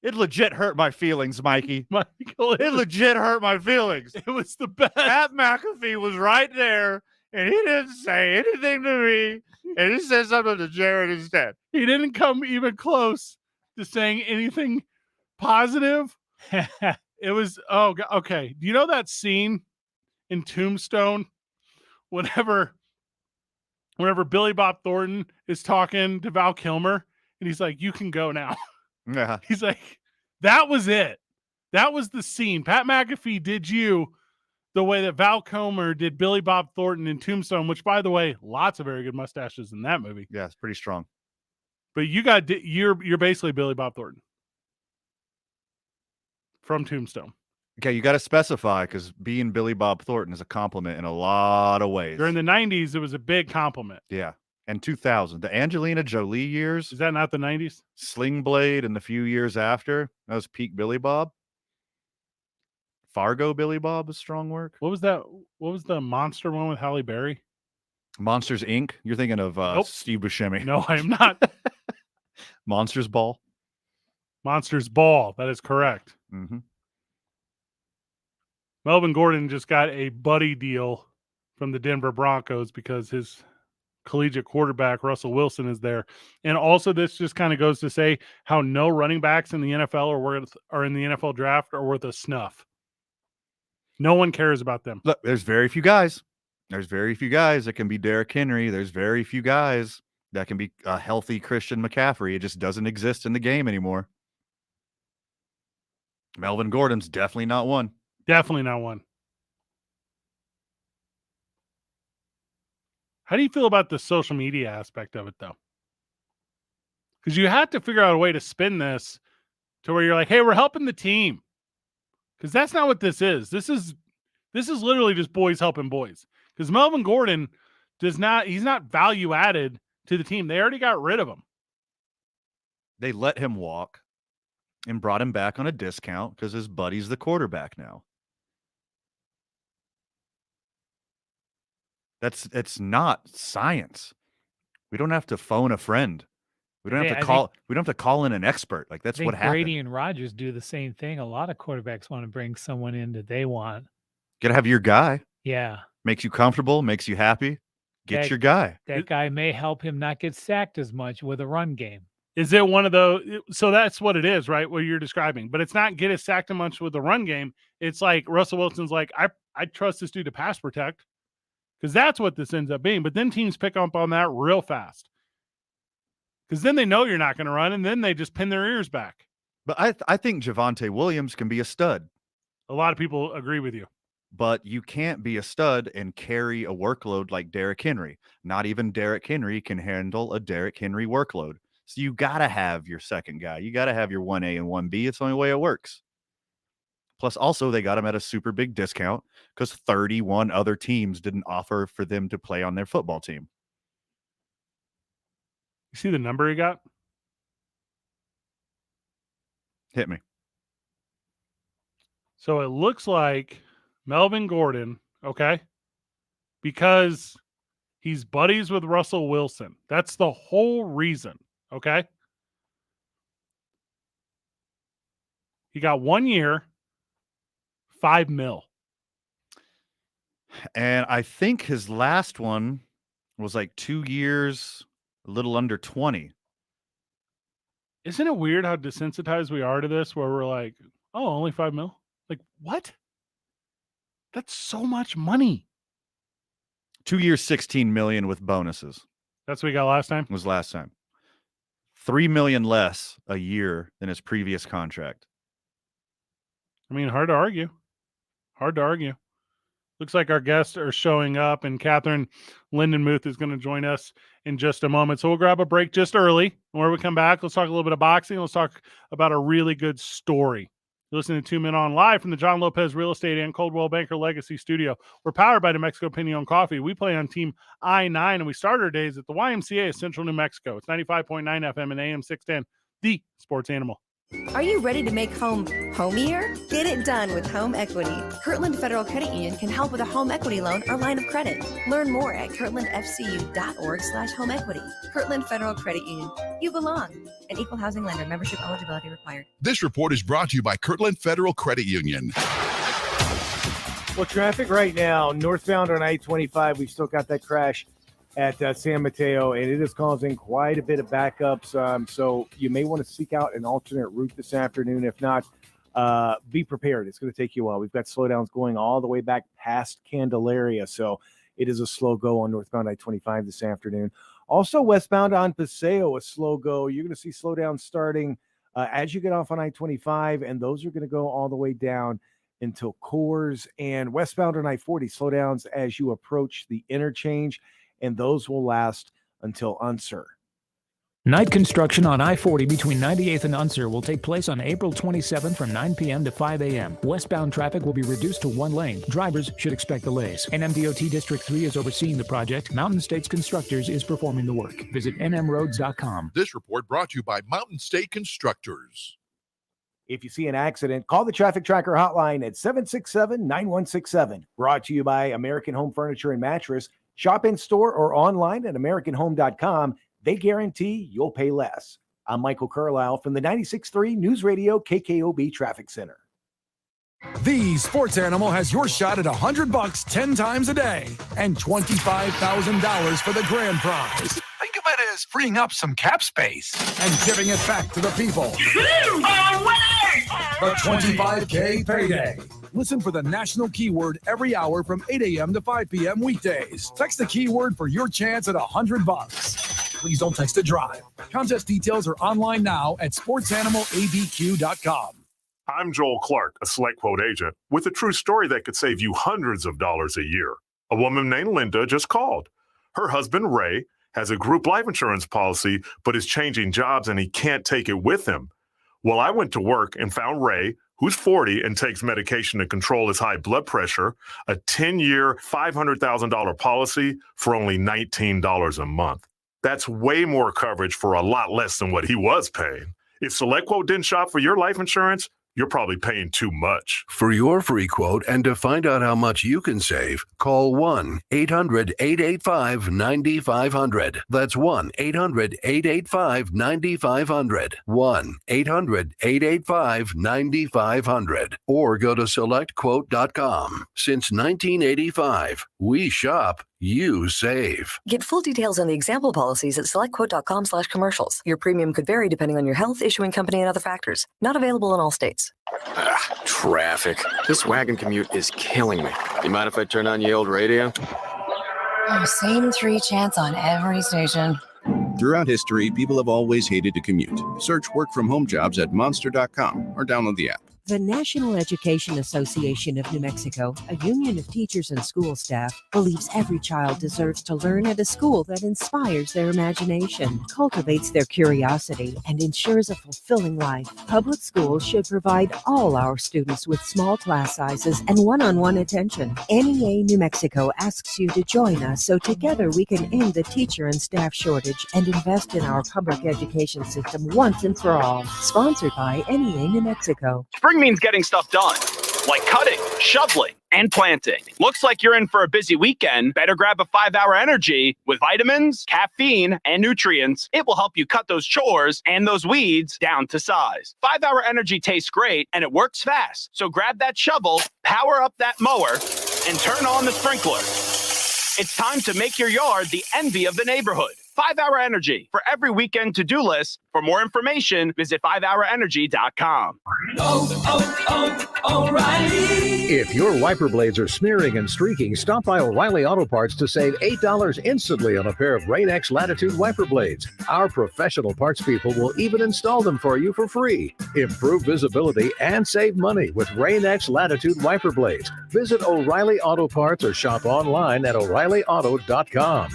It legit hurt my feelings, Mikey. Michael, it legit hurt my feelings. It was the best. Pat McAfee was right there, and he didn't say anything to me, and he said something to Jared instead. He didn't come even close to saying anything positive. It was, okay. Do you know that scene in Tombstone whenever Billy Bob Thornton is talking to Val Kilmer, and he's like, "You can go now." Yeah. He's like, that was it. That was the scene. Pat McAfee did you the way that Val Kilmer did Billy Bob Thornton in Tombstone, which, by the way, lots of very good mustaches in that movie. Yeah, it's pretty strong. But you're basically Billy Bob Thornton from Tombstone. Okay, you got to specify, because being Billy Bob Thornton is a compliment in a lot of ways. During the 90s, it was a big compliment. Yeah. And 2000, the Angelina Jolie years. Is that not the 90s? Sling Blade and the few years after. That was peak Billy Bob. Fargo Billy Bob is strong work. What was that? What was the monster one with Halle Berry? Monsters, Inc. You're thinking of Nope. Steve Buscemi. No, I am not. Monsters Ball. Monsters Ball. That is correct. Mm-hmm. Melvin Gordon just got a buddy deal from the Denver Broncos because his collegiate quarterback Russell Wilson is there. And also this just kind of goes to say how no running backs in the NFL or in the NFL draft are worth a snuff. No one cares about them. Look, there's very few guys. There's very few guys that can be Derrick Henry. There's very few guys that can be a healthy Christian McCaffrey. It just doesn't exist in the game anymore. Melvin Gordon's definitely not one. Definitely not one. How do you feel about the social media aspect of it, though? Because you have to figure out a way to spin this to where you're like, hey, we're helping the team. Because that's not what this is. This is literally just boys helping boys. Because Melvin Gordon he's not value added to the team. They already got rid of him. They let him walk and brought him back on a discount because his buddy's the quarterback now. It's not science. We don't have to phone a friend. We don't have to call in an expert. Like that's what happened. Brady and Rodgers do the same thing. A lot of quarterbacks want to bring someone in that they want. Gotta have your guy. Yeah. Makes you comfortable, makes you happy. Get your guy. That guy may help him not get sacked as much with a run game. Is it one of those? So that's what it is, right? What you're describing. But it's not get us sacked a much with the run game. It's like Russell Wilson's like, I trust this dude to pass protect, because that's what this ends up being. But then teams pick up on that real fast, because then they know you're not going to run, and then they just pin their ears back. But I think Javonte Williams can be a stud. A lot of people agree with you. But you can't be a stud and carry a workload like Derrick Henry. Not even Derrick Henry can handle a Derrick Henry workload. So you got to have your second guy. You got to have your 1A and 1B. It's the only way it works. Plus, also, they got him at a super big discount because 31 other teams didn't offer for them to play on their football team. You see the number he got? Hit me. So it looks like Melvin Gordon, okay, because he's buddies with Russell Wilson. That's the whole reason, okay? He got 1 year, $5 million. And I think his last one was like 2 years, a little under 20. Isn't it weird how desensitized we are to this, where we're like, oh, only $5 million? Like, what? That's so much money. 2 years, $16 million with bonuses. That's what we got last time? Was last time. $3 million less a year than his previous contract. I mean, hard to argue. Hard to argue. Looks like our guests are showing up, and Katherine Lindenmuth is going to join us in just a moment. So we'll grab a break just early. When we come back, let's talk a little bit of boxing. Let's talk about a really good story. You're listening to 2 Men On live from the John Lopez Real Estate and Coldwell Banker Legacy Studio. We're powered by New Mexico Pinon Coffee. We play on Team I-9, and we start our days at the YMCA of Central New Mexico. It's 95.9 FM and AM 610, the sports animal. Are you ready to make home homier? Get it done with home equity. Kirtland Federal Credit Union can help with a home equity loan or line of credit. Learn more at kirtlandfcu.org/home equity. Kirtland Federal Credit Union. You belong. An equal housing lender. Membership eligibility required. This report is brought to you by Kirtland Federal Credit Union. Well, traffic right now, northbound on I-25, we've still got that crash at San Mateo, and it is causing quite a bit of backups. So you may want to seek out an alternate route this afternoon. If not, be prepared. It's going to take you a while. We've got slowdowns going all the way back past Candelaria. So it is a slow go on northbound I-25 this afternoon. Also westbound on Paseo, a slow go. You're going to see slowdowns starting as you get off on I-25, and those are going to go all the way down until Coors. And westbound on I-40, slowdowns as you approach the interchange, and those will last until Unser. Night construction on I-40 between 98th and Unser will take place on April 27th from 9 p.m. to 5 a.m. Westbound traffic will be reduced to 1 lane. Drivers should expect delays. NMDOT District 3 is overseeing the project. Mountain States Constructors is performing the work. Visit nmroads.com. This report brought to you by Mountain State Constructors. If you see an accident, call the Traffic Tracker hotline at 767-9167. Brought to you by American Home Furniture and Mattress. Shop in store or online at AmericanHome.com. They guarantee you'll pay less. I'm Michael Carlisle from the 96.3 News Radio KKOB Traffic Center. The Sports Animal has your shot at $100 10 times a day and $25,000 for the grand prize. Think of it as freeing up some cap space and giving it back to the people. The 25K payday. Listen for the national keyword every hour from 8 a.m. to 5 p.m. weekdays. Text the keyword for your chance at $100. Please don't text to drive. Contest details are online now at sportsanimalabq.com. I'm Joel Clark, a Select Quote agent, with a true story that could save you hundreds of dollars a year. A woman named Linda just called. Her husband, Ray, has a group life insurance policy, but is changing jobs and he can't take it with him. Well, I went to work and found Ray, who's 40 and takes medication to control his high blood pressure, a 10-year, $500,000 policy for only $19 a month. That's way more coverage for a lot less than what he was paying. If SelectQuote didn't shop for your life insurance, you're probably paying too much. For your free quote and to find out how much you can save, call 1-800-885-9500. That's 1-800-885-9500. 1-800-885-9500. Or go to SelectQuote.com. Since 1985, we shop, you save. Get full details on the example policies at selectquote.com/commercials. Your premium could vary depending on your health, issuing company, and other factors. Not available in all states. Traffic. This wagon commute is killing me. You mind if I turn on your old radio? Oh, same 3 chants on every station. Throughout history, people have always hated to commute. Search work from home jobs at monster.com or download the app. The National Education Association of New Mexico, a union of teachers and school staff, believes every child deserves to learn at a school that inspires their imagination, cultivates their curiosity, and ensures a fulfilling life. Public schools should provide all our students with small class sizes and one-on-one attention. NEA New Mexico asks you to join us so together we can end the teacher and staff shortage and invest in our public education system once and for all. Sponsored by NEA New Mexico. Spring means getting stuff done, like cutting, shoveling, and planting. Looks like you're in for a busy weekend. Better grab a 5-Hour Energy with vitamins, caffeine, and nutrients. It will help you cut those chores and those weeds down to size. 5-Hour Energy tastes great and it works fast. So grab that shovel, power up that mower, and turn on the sprinkler. It's time to make your yard the envy of the neighborhood. 5-Hour Energy for every weekend to-do list. For more information, visit 5hourenergy.com. O'Reilly. If your wiper blades are smearing and streaking, stop by O'Reilly Auto Parts to save $8 instantly on a pair of Rain-X Latitude wiper blades. Our professional parts people will even install them for you for free. Improve visibility and save money with Rain-X Latitude wiper blades. Visit O'Reilly Auto Parts or shop online at O'ReillyAuto.com.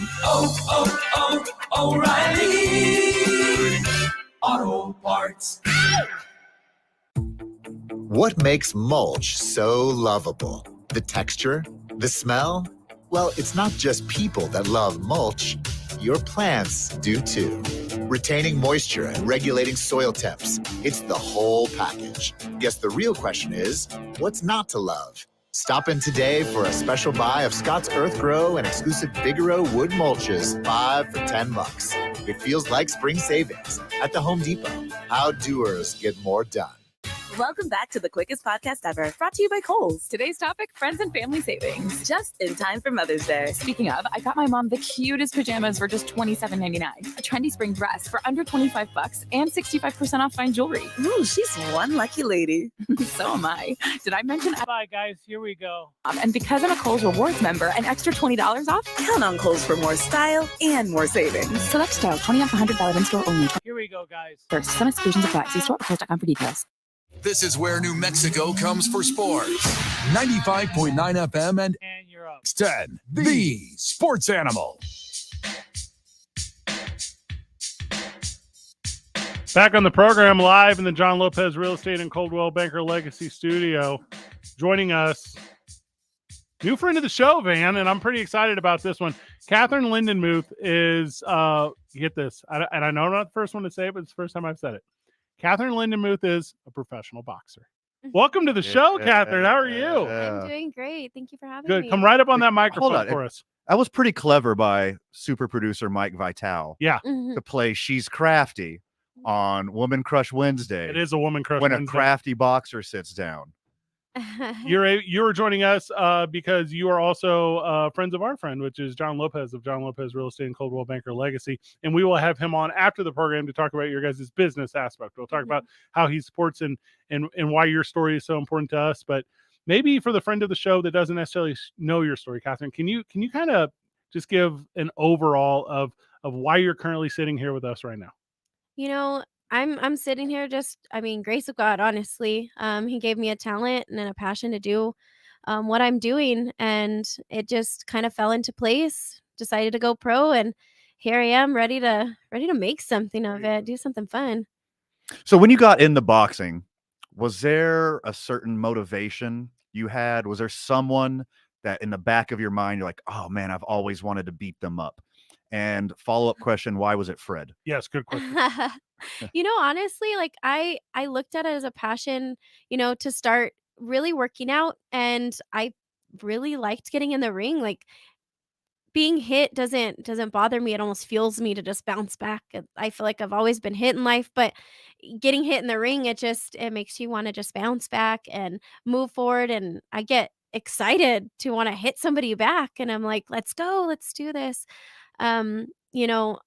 O'Reilly Auto Parts. What makes mulch so lovable? The texture? The smell? Well, it's not just people that love mulch. Your plants do too. Retaining moisture and regulating soil temps. It's the whole package. Guess the real question is, what's not to love? Stop in today for a special buy of Scott's Earth Grow and exclusive Bigero wood mulches, 5 for $10. It feels like spring savings at the Home Depot. How doers get more done. Welcome back to the quickest podcast ever, brought to you by Kohl's. Today's topic, friends and family savings, just in time for Mother's Day. Speaking of, I got my mom the cutest pajamas for just $27.99, a trendy spring dress for under $25, and 65% off fine jewelry. Ooh, she's one lucky lady. So am I. Did I mention? Bye, guys. Here we go. And because I'm a Kohl's Rewards member, an extra $20 off? Count on Kohl's for more style and more savings. Select style, 20 off $100 in-store only. Here we go, guys. First, some exclusions apply. See store or Kohl's.com for details. This is where New Mexico comes for sports. 95.9 FM and you're up. 10, the sports animal. Back on the program live in the John Lopez Real Estate and Coldwell Banker Legacy Studio. Joining us, new friend of the show, Van, and I'm pretty excited about this one. Katherine Lindenmuth is, get this, and I know I'm not the first one to say it, but it's the first time I've said it. Katherine Lindenmuth is a professional boxer. Welcome to the show, Katherine. How are you? I'm doing great. Thank you for having me. Good. Come right up on that microphone Hold on. for us. That was pretty clever by super producer Mike Vitale. Yeah. To play She's Crafty on Woman Crush Wednesday. It is a Woman Crush when Wednesday. a crafty boxer sits down. You're joining us because you are also friends of our friend, which is John Lopez of John Lopez Real Estate and Coldwell Banker Legacy, and we will have him on after the program to talk about your guys' business aspect. We'll talk about how he supports and why your story is so important to us. But maybe for the friend of the show that doesn't necessarily know your story, Katherine, can you kind of just give an overall of why you're currently sitting here with us right now? You know, I'm sitting here grace of God, honestly. He gave me a talent and a passion to do what I'm doing, and it just kind of fell into place. Decided to go pro, and here I am ready to make something of it, do something fun. So when you got into boxing, was there a certain motivation you had? Was there someone that in the back of your mind, you're like, oh man, I've always wanted to beat them up? And follow-up question, why was it Fred? Yes, good question. You know, honestly, like I looked at it as a passion, to start really working out, and I really liked getting in the ring. Like being hit doesn't bother me. It almost fuels me to just bounce back. I feel like I've always been hit in life, but getting hit in the ring, it makes you want to just bounce back and move forward. And I get excited to want to hit somebody back, and I'm like, let's go, let's do this. You know,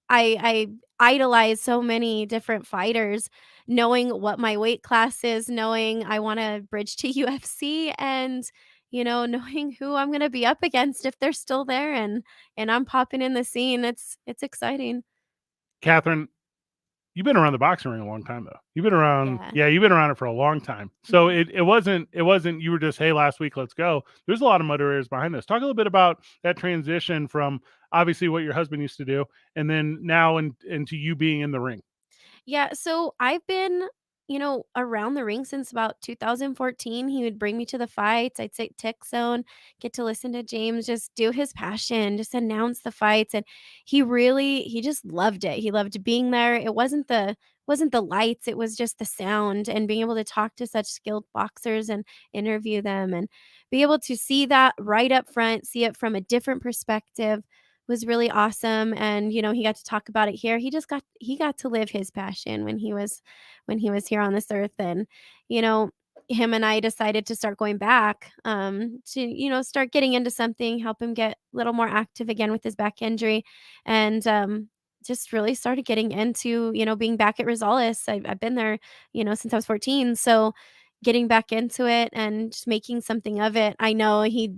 I idolize so many different fighters, knowing what my weight class is, knowing I want to bridge to UFC, and knowing who I'm going to be up against if they're still there, and I'm popping in the scene. It's exciting. Catherine, you've been around the boxing ring a long time, though. You've been around, Yeah. you've been around it for a long time. So it wasn't you were just, hey, last week, let's go. There's a lot of motivators behind this. Talk a little bit about that transition from obviously what your husband used to do, and then now into you being in the ring. Yeah, so I've been, around the ring since about 2014. He would bring me to the fights. I'd sit tech zone, get to listen to James just do his passion, just announce the fights. And he just loved it. He loved being there. It wasn't the lights, it was just the sound and being able to talk to such skilled boxers and interview them and be able to see that right up front, see it from a different perspective was really awesome. And he got to talk about it here. He got to live his passion when he was here on this earth. And you know him and I decided to start going back, to start getting into something, help him get a little more active again with his back injury. And just really started getting into being back at Rosales. I've been there since I was 14, so getting back into it and just making something of it. I know he'd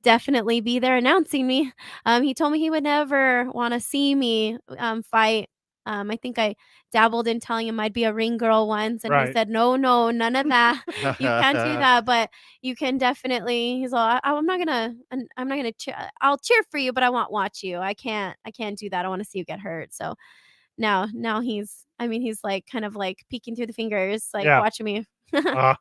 definitely be there announcing me. He told me he would never want to see me fight. I think I dabbled in telling him I'd be a ring girl once, and he Right. said, "No, no, none of that. You can't do that, but you can definitely." He's all, I'm not gonna, I'm not gonna cheer. I'll cheer for you, but I won't watch you. I can't do that. I want to see you get hurt." So now he's like kind of like peeking through the fingers, like Yeah. watching me. Uh,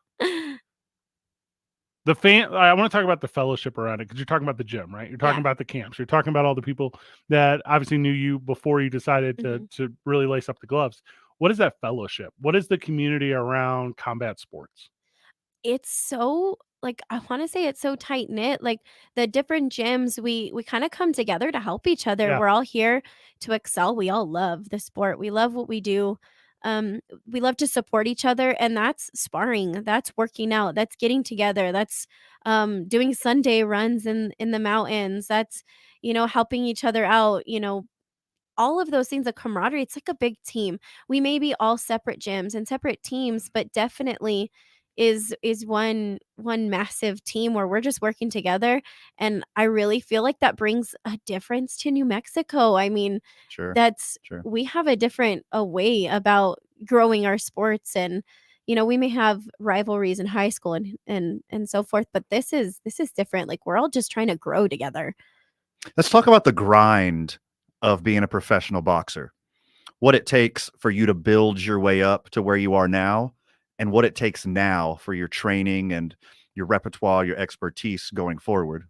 I want to talk about the fellowship around it, because you're talking about the gym, right? You're talking Yeah. about the camps. You're talking about all the people that obviously knew you before you decided Mhm. to really lace up the gloves. What is that fellowship? What is the community around combat sports? It's so, like, I wanna say it's so tight knit, like, the different gyms, we kinda come together to help each other. Yeah. We're all here to excel. We all love the sport. We love what we do. We love to support each other, and that's sparring, that's working out, that's getting together, that's, doing Sunday runs in the mountains, that's, helping each other out, all of those things, of camaraderie. It's like a big team. We may be all separate gyms and separate teams, but definitely is one massive team where we're just working together. And I really feel like that brings a difference to New Mexico. I mean, Sure. that's Sure. we have a different a way about growing our sports. And we may have rivalries in high school and so forth, but this is different. Like, we're all just trying to grow together. Let's talk about the grind of being a professional boxer. What it takes for you to build your way up to where you are now, and what it takes now for your training and your repertoire, your expertise going forward.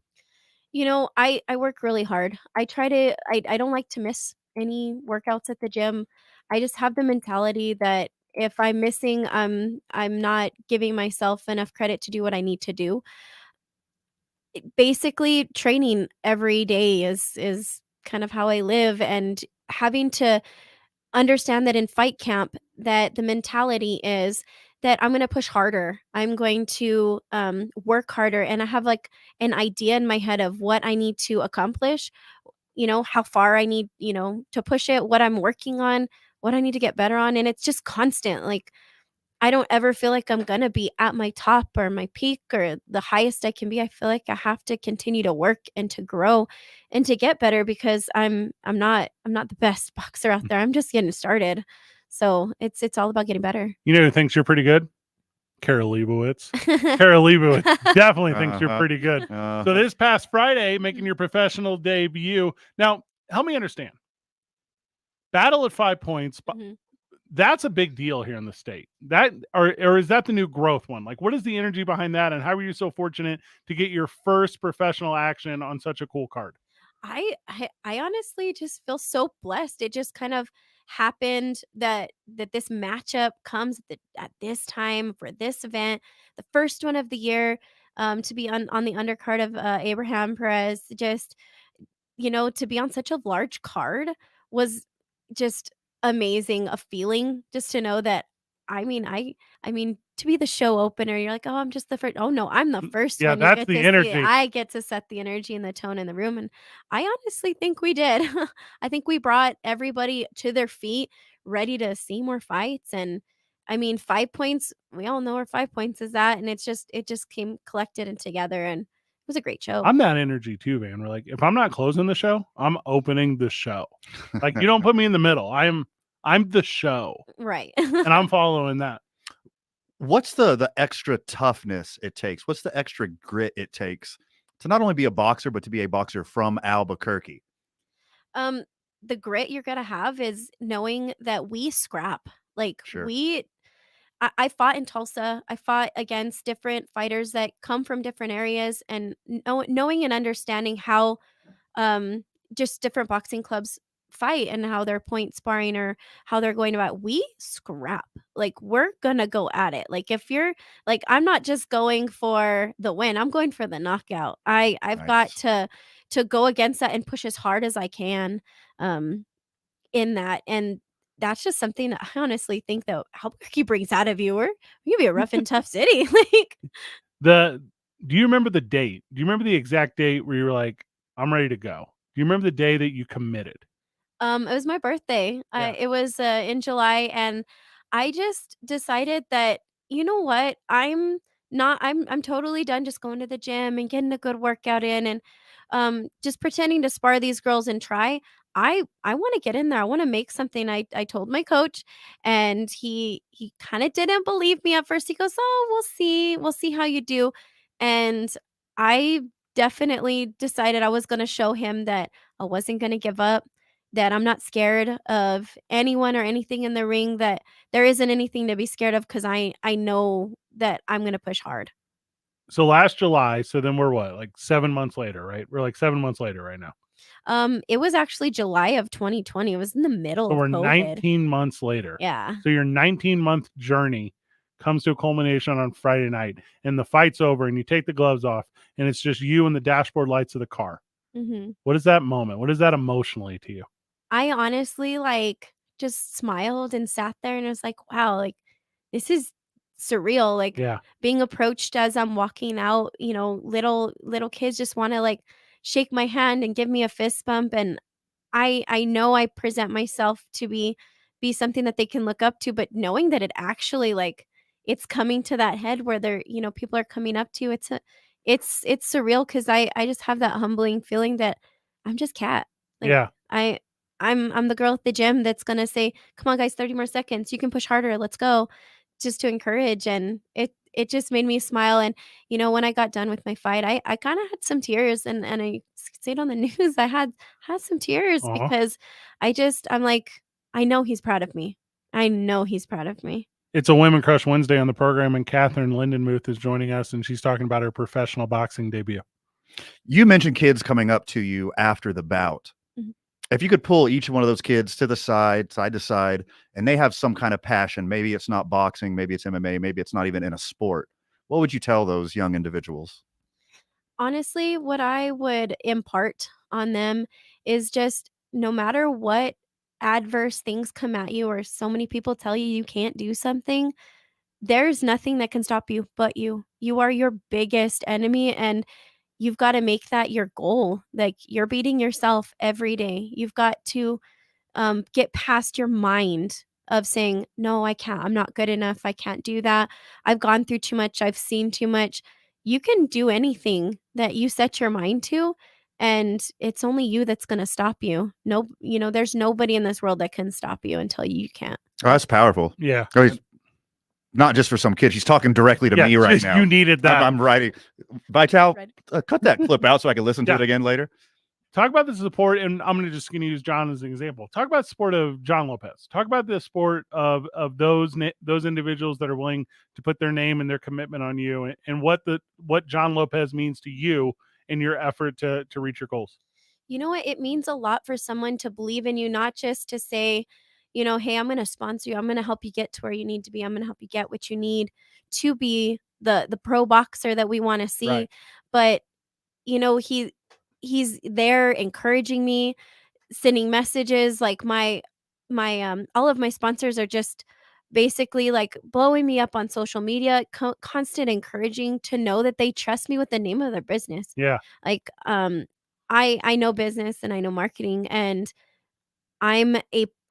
I work really hard. I don't like to miss any workouts at the gym. I just have the mentality that if I'm missing, I'm not giving myself enough credit to do what I need to do. Basically, training every day is kind of how I live, and having to understand that in fight camp, that the mentality is that I'm gonna push harder. I'm going to, work harder, and I have, like, an idea in my head of what I need to accomplish, how far I need, to push it, what I'm working on, what I need to get better on, and it's just constant. Like, I don't ever feel like I'm gonna be at my top or my peak or the highest I can be. I feel like I have to continue to work and to grow and to get better, because I'm not the best boxer out there. I'm just getting started. So it's all about getting better. You know who thinks you're pretty good? Kara Leibowitz. Kara Leibowitz definitely thinks you're Uh-huh. pretty good. So Uh-huh. this past Friday, making your professional debut. Now, help me understand. Battle at 5 points, but Mhm. that's a big deal here in the state. That or is that the new growth one? Like, what is the energy behind that, and how were you so fortunate to get your first professional action on such a cool card? I honestly just feel so blessed. It just kind of happened that this matchup comes at this time for this event, the first one of the year, to be on the undercard of Abraham Perez. Just to be on such a large card was just amazing. A feeling just to know that I mean, to be the show opener, you're like, "Oh, I'm just the first." Oh, no, I'm the first Yeah, one you that's get the to see. energy. I get to set the energy and the tone in the room, and I honestly think we did. I think we brought everybody to their feet, ready to see more fights, and, I mean, 5 points, we all know where 5 points is at, and it just came collected and together, and it was a great show. I'm that energy too, man. We're like, if I'm not closing the show, I'm opening the show. Like, you don't put me in the middle. I'm the show. Right. And I'm following that. What's the extra toughness it takes? What's the extra grit it takes to not only be a boxer, but to be a boxer from Albuquerque? Um, the grit you're gonna have is knowing that we scrap. Like, Sure. I fought in Tulsa. I fought against different fighters that come from different areas, and knowing and understanding how um, just different boxing clubs fight and how they're point sparring or how they're going about. We scrap. Like, we're gonna go at it. Like, if you're like, I'm not just going for the win. I'm going for the knockout. I've got to go against that and push as hard as I can um in that. And that's just something that I honestly think that Albuquerque brings out of you. We can be a rough and tough city. Like, Do you remember the date? Do you remember the exact date where you were like, I'm ready to go? Do you remember the day that you committed? It was my birthday. It was in July, and I just decided that, you know what, I'm totally done just going to the gym and getting a good workout in, and just pretending to spar these girls and try. I want to get in there. I want to make something. I told my coach, and he kind of didn't believe me at first. He goes, "Oh, we'll see how you do," and I definitely decided I was going to show him that I wasn't going to give up, that I'm not scared of anyone or anything in the ring, that there isn't anything to be scared of, because I know that I'm gonna push hard. So last July, so then we're what, like 7 months later, right? We're like 7 months later right now. It was actually July of 2020. It was in the middle So of we're COVID. 19 months later. Yeah. So your 19-month journey comes to a culmination on Friday night, and the fight's over, and you take the gloves off, and it's just you and the dashboard lights of the car. Mhm. What is that moment? What is that emotionally to you? I honestly, like, just smiled and sat there, and I was like, "Wow, like, this is surreal." Like, Yeah. being approached as I'm walking out, little kids just wanna, like, shake my hand and give me a fist bump, and I know I present myself to be something that they can look up to, but knowing that it actually, like, it's coming to that head where people are coming up to you, it's surreal, because I just have that humbling feeling that I'm just Kat. Like, Yeah. I'm the girl at the gym that's gonna say, "Come on, guys, 30 more seconds. You can push harder. Let's go." Just to encourage, and it just made me smile. And when I got done with my fight, I kind of had some tears, and I stayed on the news. I had some tears Uh-huh. because I'm like, I know he's proud of me. I know he's proud of me. It's a Women Crush Wednesday on the program, and Katherine Lindenmuth is joining us, and she's talking about her professional boxing debut. You mentioned kids coming up to you after the bout. Mhm. If you could pull each one of those kids to the side to side, and they have some kind of passion, maybe it's not boxing, maybe it's MMA, maybe it's not even in a sport, what would you tell those young individuals? Honestly, what I would impart on them is just, no matter what adverse things come at you, or so many people tell you you can't do something, there's nothing that can stop you but you. You are your biggest enemy, and you've got to make that your goal. Like, you're beating yourself every day. You've got to get past your mind of saying, "No, I can't. I'm not good enough. I can't do that. I've gone through too much. I've seen too much." You can do anything that you set your mind to, and it's only you that's going to stop you. No, there's nobody in this world that can stop you until you can't. Oh, that's powerful. Yeah. Not just for some kid. She's talking directly to me right now. You needed that. I'm writing. Vital, cut that clip out so I can listen to Yeah. it again later. Talk about the support, and I'm going to use John as an example. Talk about the support of John Lopez. Talk about the support of those individuals that are willing to put their name and their commitment on you, and what John Lopez means to you in your effort to reach your goals. You know what? It means a lot for someone to believe in you, not just to say, "Hey, I'm going to sponsor you. I'm going to help you get to where you need to be. I'm going to help you get what you need to be the pro boxer that we want to see." Right. But he's there encouraging me, sending messages. Like, my all of my sponsors are just basically like blowing me up on social media, constant encouraging to know that they trust me with the name of their business. Yeah. Like, I know business and I know marketing, and I'm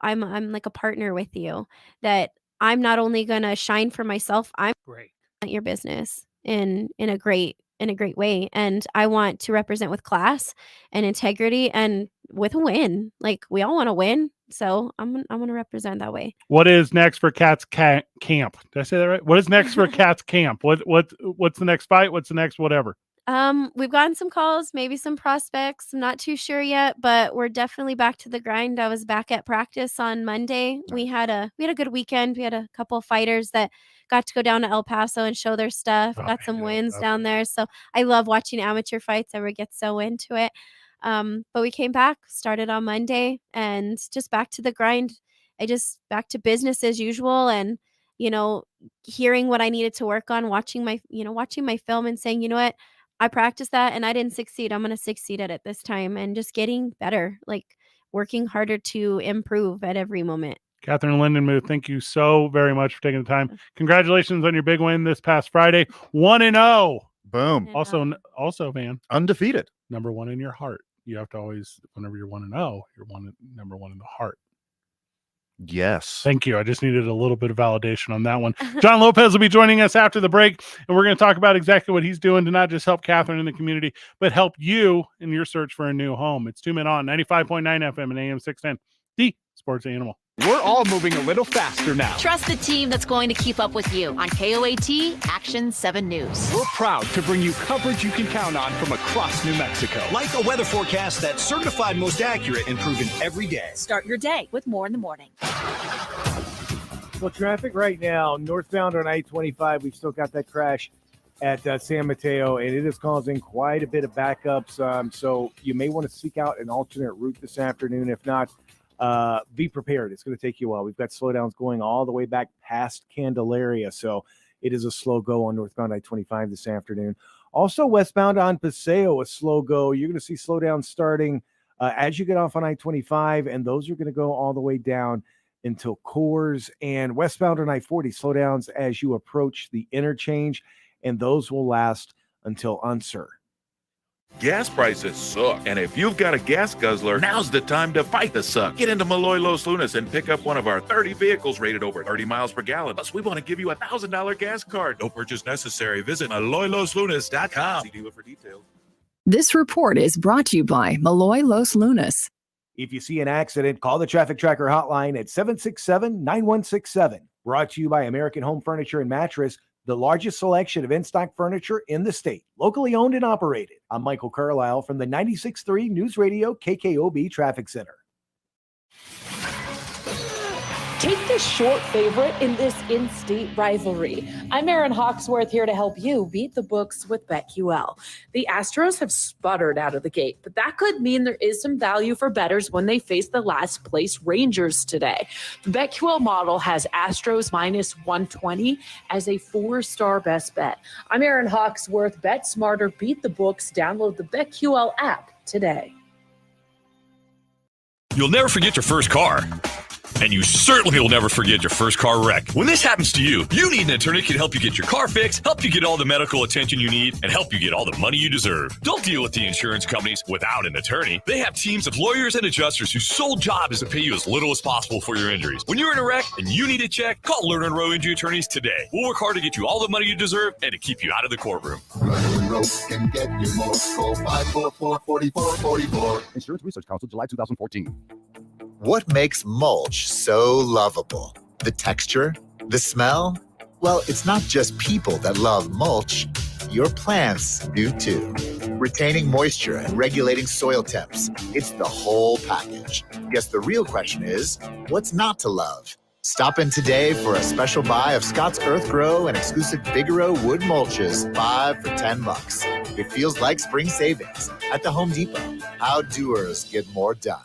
like a partner with you, that I'm not only gonna shine for myself, I'm Great. your business in a great way, and I want to represent with class and integrity and with a win. Like, we all want to win, so I'm gonna represent that way. What is next for Cats Camp? Did I say that right? What is next for Cats Camp? What's the next fight? What's the next whatever? We've gotten some calls, maybe some prospects. I'm not too sure yet, but we're definitely back to the grind. I was back at practice on Monday. We had a good weekend. We had a couple of fighters that got to go down to El Paso and show their stuff. Got some wins down there. So I love watching amateur fights. Everyone gets so into it. But we came back, started on Monday, and just back to the grind. Back to business as usual, and hearing what I needed to work on, watching my film and saying, you know what, I practiced that and I didn't succeed. I'm going to succeed at it this time, and just getting better, like working harder to improve at every moment. Katherine Lindenmuth, thank you so very much for taking the time. Congratulations on your big win this past Friday. 1-0. Boom. Also, man, undefeated. Number one in your heart. You have to always, whenever you're 1-0, you're number one in the heart. Yes. Thank you. I just needed a little bit of validation on that one. John Lopez will be joining us after the break, and we're going to talk about exactly what he's doing to not just help Katherine in the community, but help you in your search for a new home. It's 2 Men On, 95.9 FM and AM 610, the Sports Animal. We're all moving a little faster now. Trust the team that's going to keep up with you on KOAT Action 7 News. We're proud to bring you coverage you can count on from across New Mexico. Like a weather forecast that's certified most accurate and proven every day. Start your day with more in the morning. Well, traffic right now, northbound on I-25, we've still got that crash at San Mateo, and it is causing quite a bit of backups. So you may want to seek out an alternate route this afternoon. If not, be prepared. It's going to take you a while. We've got slowdowns going all the way back past Candelaria. So it is a slow go on northbound I-25 this afternoon. Also westbound on Paseo, a slow go. You're going to see slowdowns starting as you get off on I-25, and those are going to go all the way down until Coors. And westbound on I-40, slowdowns as you approach the interchange, and those will last until Unser. Gas prices suck, and if you've got a gas guzzler, now's the time to fight the suck. Get into Malloy Los Lunas and pick up one of our 30 vehicles rated over 30 miles per gallon. Plus, we want to give you a $1,000 gas card. No purchase necessary. Visit MalloyLosLunas.com. See dealer for details. This report is brought to you by Malloy Los Lunas. If you see an accident, call the Traffic Tracker hotline at 767-9167. Brought to you by American Home Furniture and Mattress, the largest selection of in-stock furniture in the state, locally owned and operated. I'm Michael Carlisle from the 96.3 News Radio KKOB Traffic Center. Take the short favorite in this in-state rivalry. I'm Erin Hawksworth here to help you beat the books with BetQL. The Astros have sputtered out of the gate, but that could mean there is some value for bettors when they face the last place Rangers today. The BetQL model has Astros minus 120 as a 4-star best bet. I'm Erin Hawksworth. Bet smarter, beat the books. Download the BetQL app today. You'll never forget your first car. And you certainly will never forget your first car wreck. When this happens to you, you need an attorney who can help you get your car fixed, help you get all the medical attention you need, and help you get all the money you deserve. Don't deal with the insurance companies without an attorney. They have teams of lawyers and adjusters whose sole job is to pay you as little as possible for your injuries. When you're in a wreck and you need a check, call Lerner & Rowe Injury Attorneys today. We'll work hard to get you all the money you deserve and to keep you out of the courtroom. Lerner & Rowe can get you more. Call 544-4444. Insurance Research Council, July 2014. What makes mulch so lovable? The texture? The smell? Well, it's not just people that love mulch. Your plants do too. Retaining moisture and regulating soil temps. It's the whole package. Guess the real question is, what's not to love? Stop in today for a special buy of Scott's Earth Grow and exclusive Figaro wood mulches, 5 for $10. It feels like spring savings at the Home Depot. How doers get more done.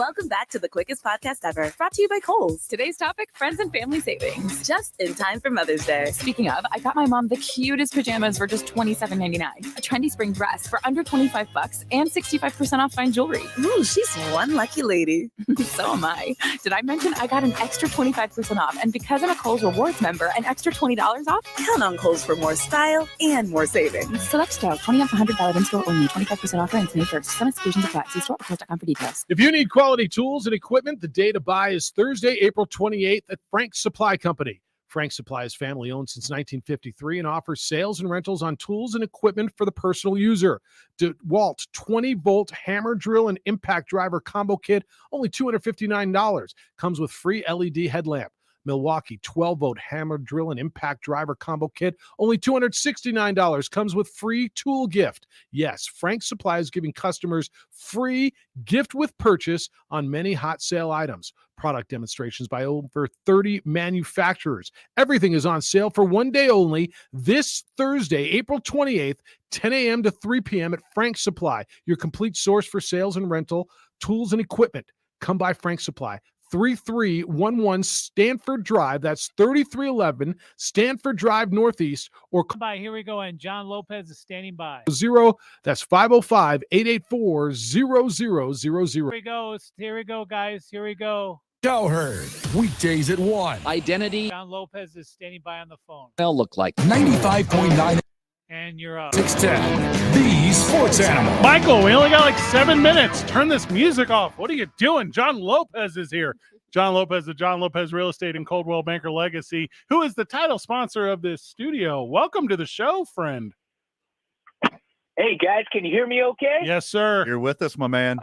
Welcome back to the quickest podcast ever, brought to you by Kohl's. Today's topic, friends and family savings. Just in time for Mother's Day. Speaking of, I got my mom the cutest pajamas for just $27.99. A trendy spring dress for under $25 and 65% off fine jewelry. Ooh, she's one lucky lady. So am I. Did I mention I got an extra 25% off? And because I'm a Kohl's Rewards member, an extra $20 off? Count on Kohl's for more style and more savings. Select styles, 20 off $100 in-store only. 25% off ends May 1st. Some exclusions apply. See store or Kohl's.com for details. If you need quality tools and equipment, the day to buy is Thursday, April 28th at Frank's Supply Company. Frank's Supply is family-owned since 1953 and offers sales and rentals on tools and equipment for the personal user. DeWalt 20-volt hammer drill and impact driver combo kit, only $259. Comes with free LED headlamp. Milwaukee 12-volt hammer drill and impact driver combo kit, only $269. Comes with free tool gift. Yes, Frank's Supply is giving customers free gift with purchase on many hot sale items. Product demonstrations by over 30 manufacturers. Everything is on sale for one day only this Thursday, April 28th, 10 a.m. to 3 p.m. at Frank's Supply, your complete source for sales and rental, tools and equipment. Come by Frank's Supply. 3311 Stanford Drive. That's 3311 Stanford Drive Northeast. Or By here we go, and John Lopez is standing by. That's 505-884-0000. Here we go, guys. Here we go. Cowherd, weekdays at 1. Identity. John Lopez is standing by on the phone. They'll look like 95.9. And you're up. 610, the sports animal. Michael, we only got like 7 minutes. Turn this music off. What are you doing? John Lopez is here. John Lopez of John Lopez Real Estate and Coldwell Banker Legacy, who is the title sponsor of this studio. Welcome to the show, friend. Hey, guys, can you hear me okay? Yes, sir. You're with us, my man.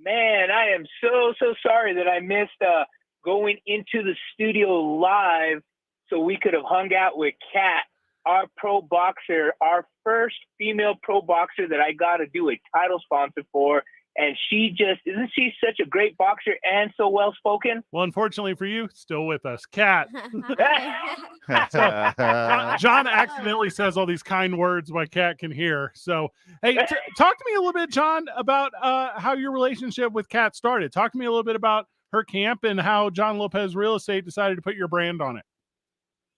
Man, I am so sorry that I missed going into the studio live so we could have hung out with Kat, our pro boxer, our first female pro boxer that I got to do a title sponsor for. And isn't she such a great boxer and so well-spoken? Well, unfortunately for you, still with us. Kat. John accidentally says all these kind words my cat can hear. So, hey, talk to me a little bit, John, about how your relationship with Kat started. Talk to me a little bit about her camp and how John Lopez Real Estate decided to put your brand on it.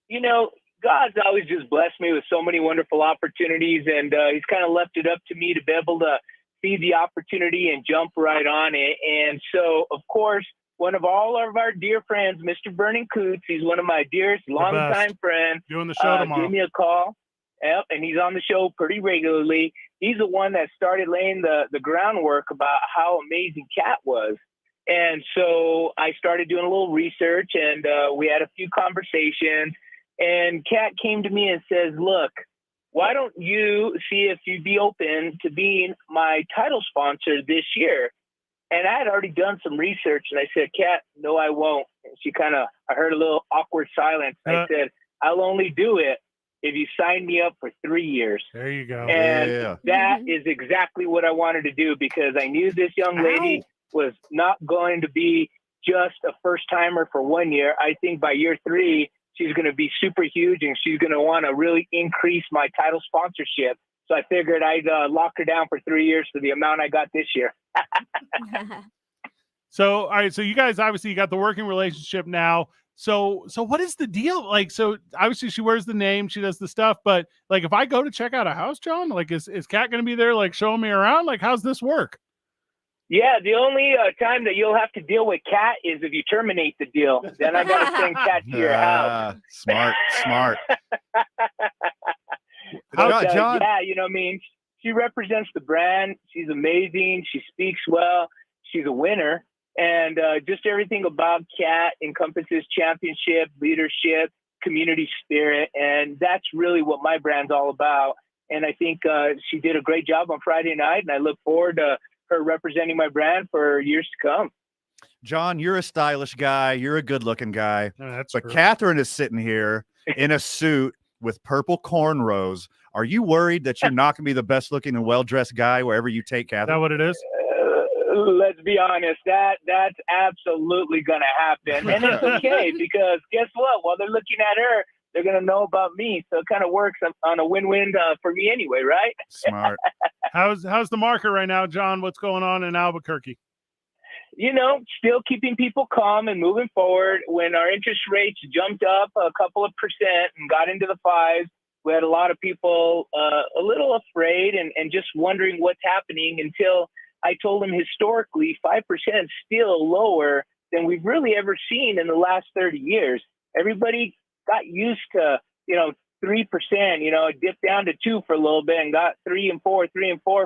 You know, God's always just blessed me with so many wonderful opportunities, and he's kind of left it up to me to be able to see the opportunity and jump right on it. And so, of course, one of all of our dear friends, Mr. Vernon Coots, he's one of my dearest longtime friends. Doing the show tomorrow. Give me a call. Yep, and he's on the show pretty regularly. He's the one that started laying the groundwork about how amazing Kat was. And so I started doing a little research, and we had a few conversations. And Kat came to me and says, look, why don't you see if you'd be open to being my title sponsor this year? And I had already done some research, and I said, Kat, no, I won't. And I heard a little awkward silence. I said, I'll only do it if you sign me up for 3 years. There you go. And that is exactly what I wanted to do, because I knew this young lady was not going to be just a first timer for 1 year. I think by year 3, she's going to be super huge, and she's going to want to really increase my title sponsorship. So I figured I'd lock her down for 3 years for the amount I got this year. So, all right. So you guys, obviously you got the working relationship now. So what is the deal? Like, so obviously she wears the name, she does the stuff, but like, if I go to check out a house, John, like is Kat going to be there, like showing me around? Like, how's this work? Yeah, the only time that you'll have to deal with Kat is if you terminate the deal. Then I got to send Kat to your house. Smart. John. Yeah, you know what I mean? She represents the brand. She's amazing. She speaks well. She's a winner. And just everything about Kat encompasses championship, leadership, community spirit. And that's really what my brand's all about. And I think she did a great job on Friday night, and I look forward to her representing my brand for years to come. John, you're a stylish guy. You're a good-looking guy. But true. Katherine is sitting here in a suit with purple cornrows. Are you worried that you're not going to be the best-looking and well-dressed guy wherever you take Katherine? Is that what it is? Let's be honest. That's absolutely going to happen. And it's okay, because guess what? While they're looking at her, they're going to know about me. So it kind of works on a win-win for me anyway, right? Smart. How's the market right now, John? What's going on in Albuquerque? still keeping people calm and moving forward. When our interest rates jumped up a couple of percent and got into the fives, we had a lot of people a little afraid and just wondering what's happening until I told them historically 5% is still lower than we've really ever seen in the last 30 years. Everybody got used to, 3%, it dipped down to 2 for a little bit and got 3 and 4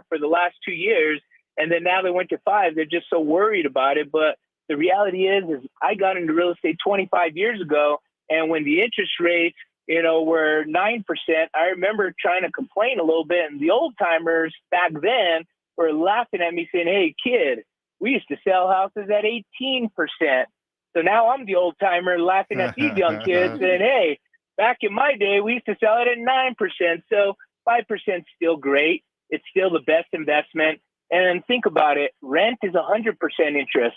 for the last 2 years. And then now they went to 5. They're just so worried about it. But the reality is I got into real estate 25 years ago. And when the interest rates, were 9%, I remember trying to complain a little bit. And the old timers back then were laughing at me saying, hey, kid, we used to sell houses at 18%. So now I'm the old timer laughing at these young kids saying, hey, back in my day, we used to sell it at 9%. So 5% is still great. It's still the best investment. And think about it, rent is 100% interest.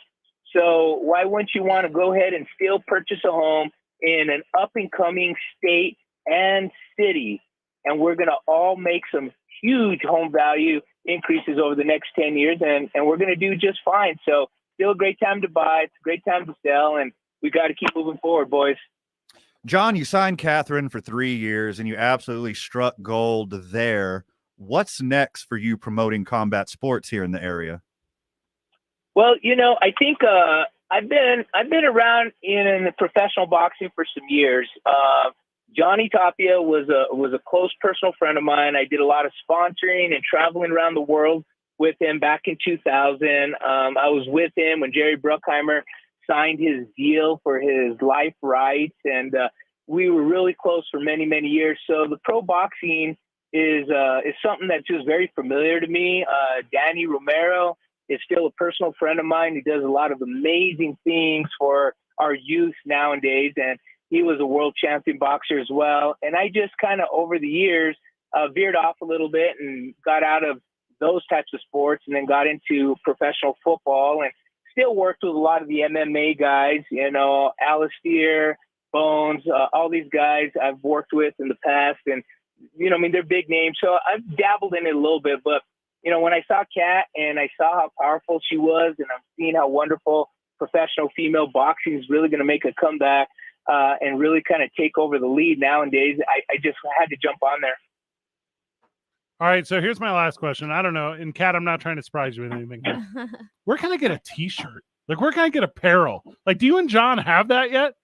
So why wouldn't you want to go ahead and still purchase a home in an up-and-coming state and city? And we're going to all make some huge home value increases over the next 10 years, and we're going to do just fine. So still a great time to buy. It's a great time to sell, and we got to keep moving forward, boys. John, you signed Katherine for 3 years, and you absolutely struck gold there. What's next for you promoting combat sports here in the area? Well, I think I've been around in professional boxing for some years. Johnny Tapia was a close personal friend of mine. I did a lot of sponsoring and traveling around the world with him back in 2000. I was with him when Jerry Bruckheimer signed his deal for his life rights, and we were really close for many, many years. So the pro boxing is something that's just very familiar to me. Danny Romero is still a personal friend of mine. He does a lot of amazing things for our youth nowadays, and he was a world champion boxer as well. And I just kind of over the years veered off a little bit and got out of those types of sports and then got into professional football and still worked with a lot of the MMA guys, Alistair, Bones, all these guys I've worked with in the past. And, they're big names. So I've dabbled in it a little bit. But, when I saw Kat and I saw how powerful she was, and I'm seeing how wonderful professional female boxing is really going to make a comeback and really kind of take over the lead nowadays, I just had to jump on there. All right, so here's my last question. I don't know. And Kat, I'm not trying to surprise you with anything. Where can I get a t-shirt? Where can I get apparel? Do you and John have that yet?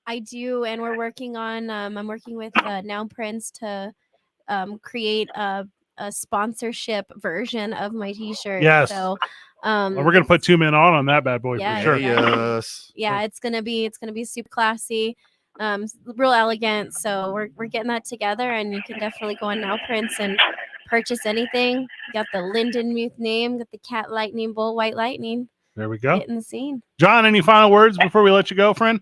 I do, and we're working on, I'm working with Now Prince to create a sponsorship version of my t-shirt. Yes. So we're going to put 2 men on that bad boy yeah, for sure. Yes. Yeah, it's gonna be super classy, real elegant. So we're getting that together, and you can definitely go on Now Prince and purchase anything. You got the Lindenmuth name, got the Cat Lightning, Bull White Lightning. There we go. Getting the scene. John, any final words before we let you go, friend?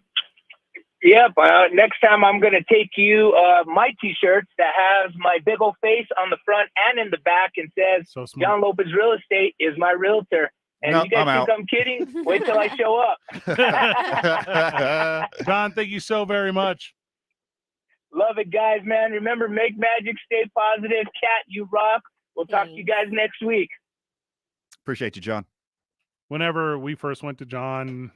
Yep. Next time I'm going to take you my T-shirts that has my big old face on the front and in the back and says, John Lopez Real Estate is my realtor. And Nope, you guys I'm think out. I'm kidding? Wait till I show up. John, thank you so very much. Love it, guys, man. Remember, make magic, stay positive. Kat, you rock. We'll talk to you guys next week. Appreciate you, John. Whenever we first went to John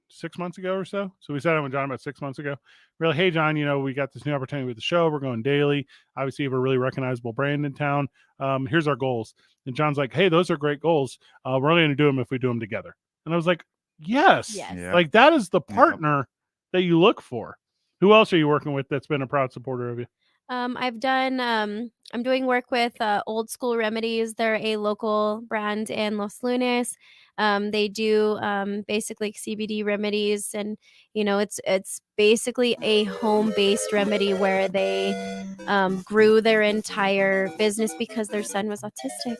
6 months ago or so. So we sat down with John about 6 months ago. We're like, hey, John, we got this new opportunity with the show. We're going daily. Obviously, we have a really recognizable brand in town. Here's our goals. And John's like, hey, those are great goals. We're only going to do them if we do them together. And I was like, yes. Yes. That is the partner that you look for. Who else are you working with that's been a proud supporter of you? I've done, I'm doing work with Old School Remedies. They're a local brand in Los Lunas. They do basically CBD remedies, and it's basically a home-based remedy where they grew their entire business because their son was autistic,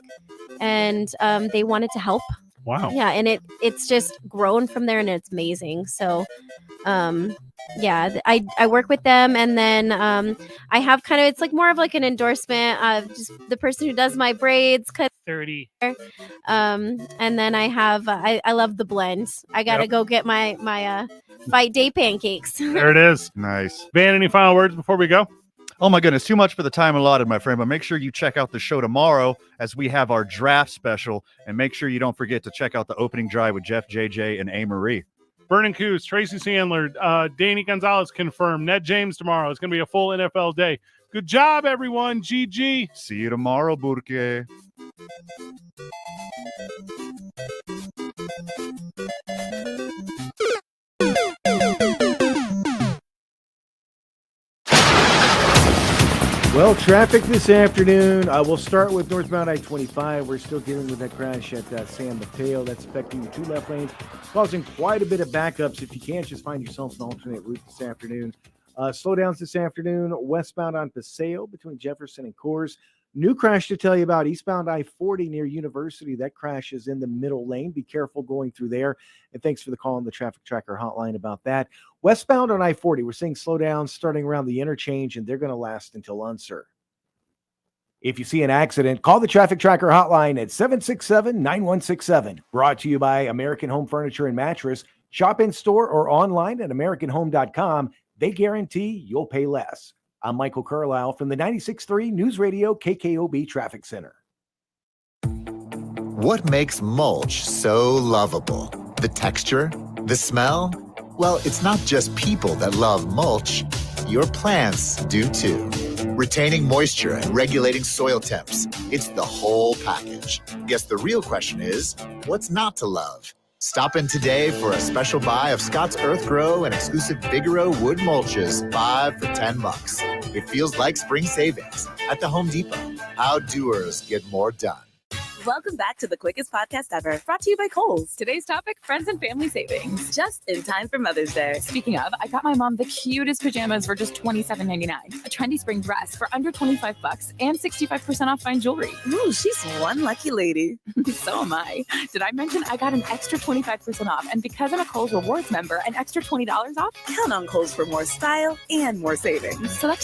and they wanted to help. Wow. Yeah, and it's just grown from there, and it's amazing. So I work with them, and then I have it's like more of like an endorsement of just the person who does my braids. 30. And then I have I love the blends. I gotta go get my fight day pancakes. There it is. Nice. Van, any final words before we go? Oh my goodness, too much for the time allotted, my friend. But make sure you check out the show tomorrow as we have our draft special. And make sure you don't forget to check out the opening drive with Jeff, JJ, and A. Marie. Vernon Coos, Tracy Sandler, Danny Gonzalez confirmed. Ned James tomorrow. It's going to be a full NFL day. Good job, everyone. GG. See you tomorrow, Burke. Well, traffic this afternoon. We'll start with northbound I-25. We're still dealing with that crash at San Mateo. That's affecting the 2 left lanes, causing quite a bit of backups. If you can't, just find yourself an alternate route this afternoon. Slowdowns this afternoon, westbound on Paseo between Jefferson and Coors. New crash to tell you about, eastbound I-40 near University. That crash is in the middle lane. Be careful going through there. And thanks for the call on the Traffic Tracker hotline about that. Westbound on I-40, we're seeing slowdowns starting around the interchange, and they're going to last until Unser. If you see an accident, call the Traffic Tracker hotline at 767-9167. Brought to you by American Home Furniture and Mattress. Shop in store or online at AmericanHome.com. They guarantee you'll pay less. I'm Michael Carlisle from the 96.3 News Radio KKOB Traffic Center. What makes mulch so lovable? The texture? The smell? Well, it's not just people that love mulch. Your plants do too. Retaining moisture and regulating soil temps. It's the whole package. Guess the real question is, what's not to love? Stop in today for a special buy of Scott's Earth Grow and exclusive Vigoro wood mulches, 5 for $10. It feels like spring savings at the Home Depot. How doers get more done. Welcome back to the quickest podcast ever, brought to you by Kohl's. Today's topic, friends and family savings, just in time for Mother's Day. Speaking of, I got my mom the cutest pajamas for just $27.99, a trendy spring dress for under $25, and 65% off fine jewelry. Ooh, she's one lucky lady. So am I. Did I mention I got an extra 25% off, and because I'm a Kohl's Rewards member, an extra $20 off? Count on Kohl's for more style and more savings. Select